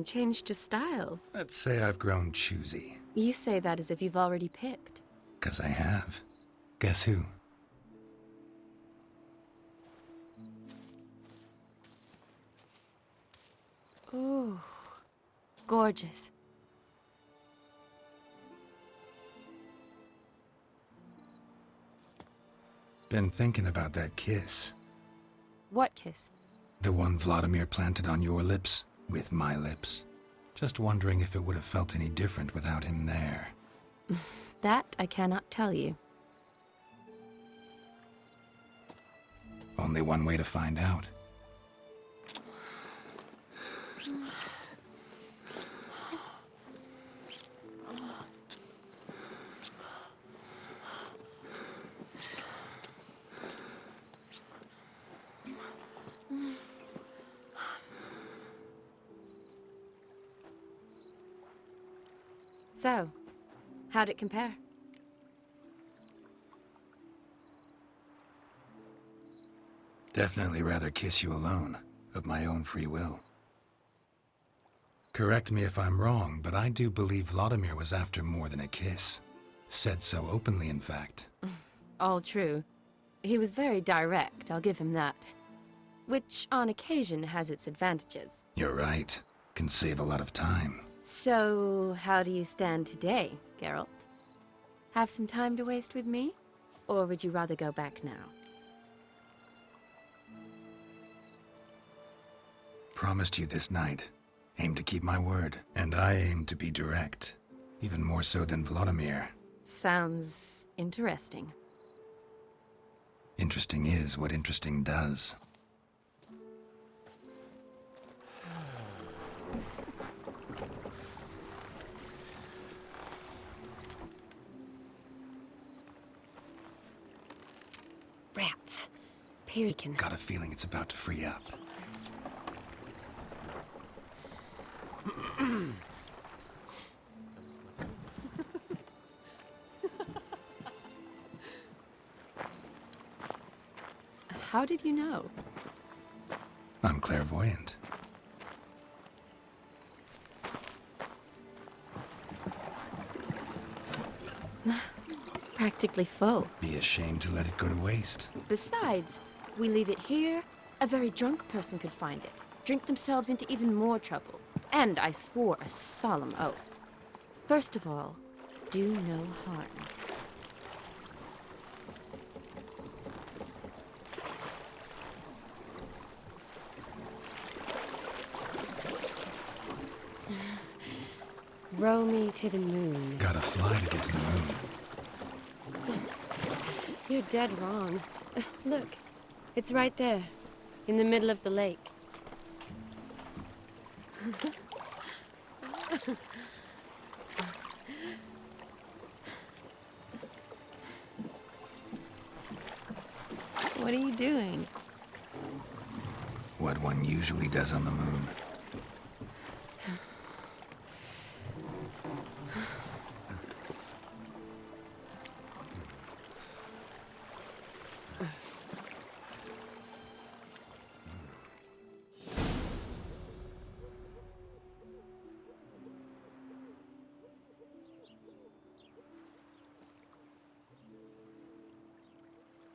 Changed your style. Let's say I've grown choosy. You say that as if you've already picked. 'Cause I have. Guess who? Ooh, gorgeous. Been thinking about that kiss. What kiss? The one Vladimir planted on your lips, with my lips. Just wondering if it would have felt any different without him there. That I cannot tell you. Only one way to find out. So, how'd it compare? Definitely rather kiss you alone, of my own free will. Correct me if I'm wrong, but I do believe Vladimir was after more than a kiss. Said so openly, in fact. All true. He was very direct, I'll give him that. Which, on occasion, has its advantages. You're right. Can save a lot of time. So, how do you stand today, Geralt? Have some time to waste with me? Or would you rather go back now? Promised you this night. Aim to keep my word. And I aim to be direct. Even more so than Vladimir. Sounds interesting. Interesting is what interesting does. Rats. Pearkin. Got a feeling it's about to free up. How did you know? I'm clairvoyant. Practically full. Be ashamed to let it go to waste. Besides, we leave it here, a very drunk person could find it, drink themselves into even more trouble. And I swore a solemn oath. First of all, do no harm. Row me to the moon. Gotta fly to get to the moon. You're dead wrong. Look, it's right there, in the middle of the lake. What are you doing? What one usually does on the moon.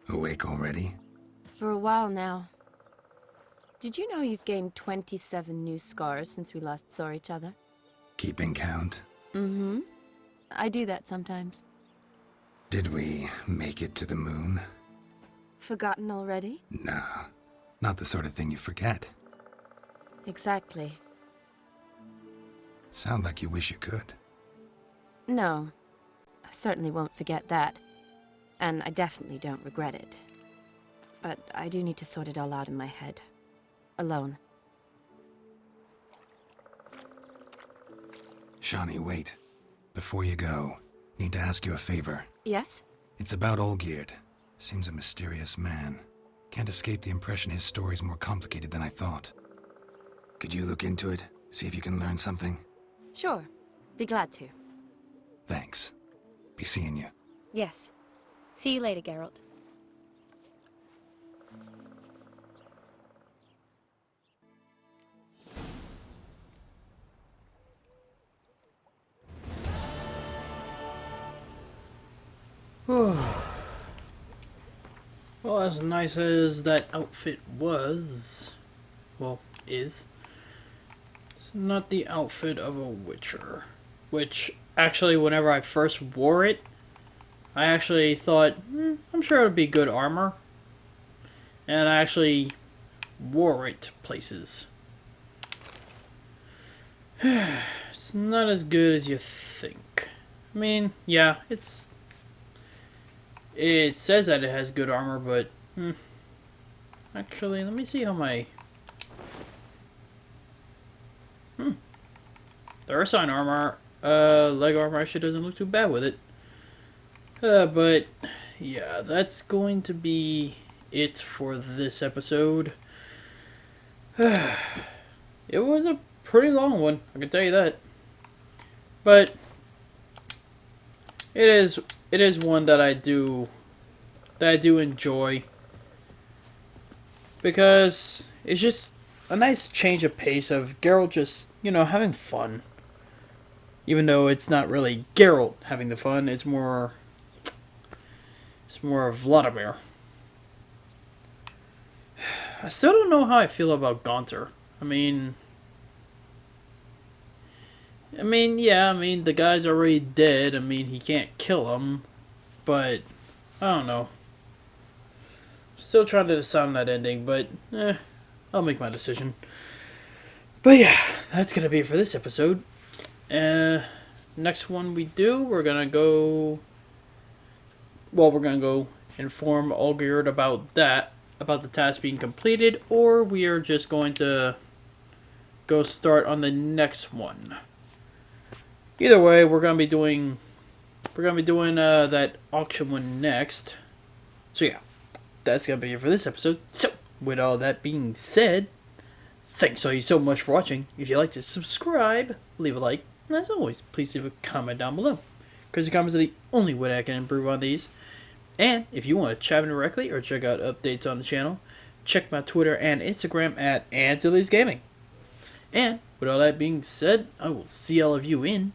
Awake already? For a while now. Did you know you've gained 27 new scars since we last saw each other? Keeping count? Mm-hmm. I do that sometimes. Did we make it to the moon? Forgotten already? Nah, not the sort of thing you forget. Exactly. Sound like you wish you could. No, I certainly won't forget that. And I definitely don't regret it. But I do need to sort it all out in my head. Alone. Shani, wait. Before you go, need to ask you a favor. Yes? It's about Olgierd. Seems a mysterious man. Can't escape the impression his story's more complicated than I thought. Could you look into it? See if you can learn something? Sure. Be glad to. Thanks. Be seeing you. Yes. See you later, Geralt. Well, as nice as that outfit was, well, is, it's not the outfit of a Witcher. Which, actually, whenever I first wore it, I actually thought, I'm sure it would be good armor. And I actually wore it places. It's not as good as you think. I mean, yeah, it says that it has good armor, but actually, let me see how my the Ursine armor, leg armor actually doesn't look too bad with it. But yeah, that's going to be it for this episode. It was a pretty long one, I can tell you that. But it is one that I do enjoy, because it's just a nice change of pace of Geralt just, having fun. Even though it's not really Geralt having the fun, it's more Vladimir. I still don't know how I feel about Gaunter. I mean, the guy's already dead. I mean, he can't kill him, but I don't know. Still trying to decide on that ending, but I'll make my decision. But yeah, that's gonna be it for this episode. Next one we do, we're gonna go inform Olgierd about the task being completed, or we are just going to go start on the next one. Either way, we're gonna be doing that auction one next. So yeah, that's gonna be it for this episode. So with all that being said, thanks all you so much for watching. If you'd like to subscribe, leave a like, and as always, please leave a comment down below, because the comments are the only way I can improve on these. And if you want to chat in directly or check out updates on the channel, check my Twitter and Instagram at Antilles Gaming. And with all that being said, I will see all of you in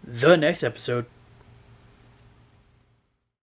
the next episode.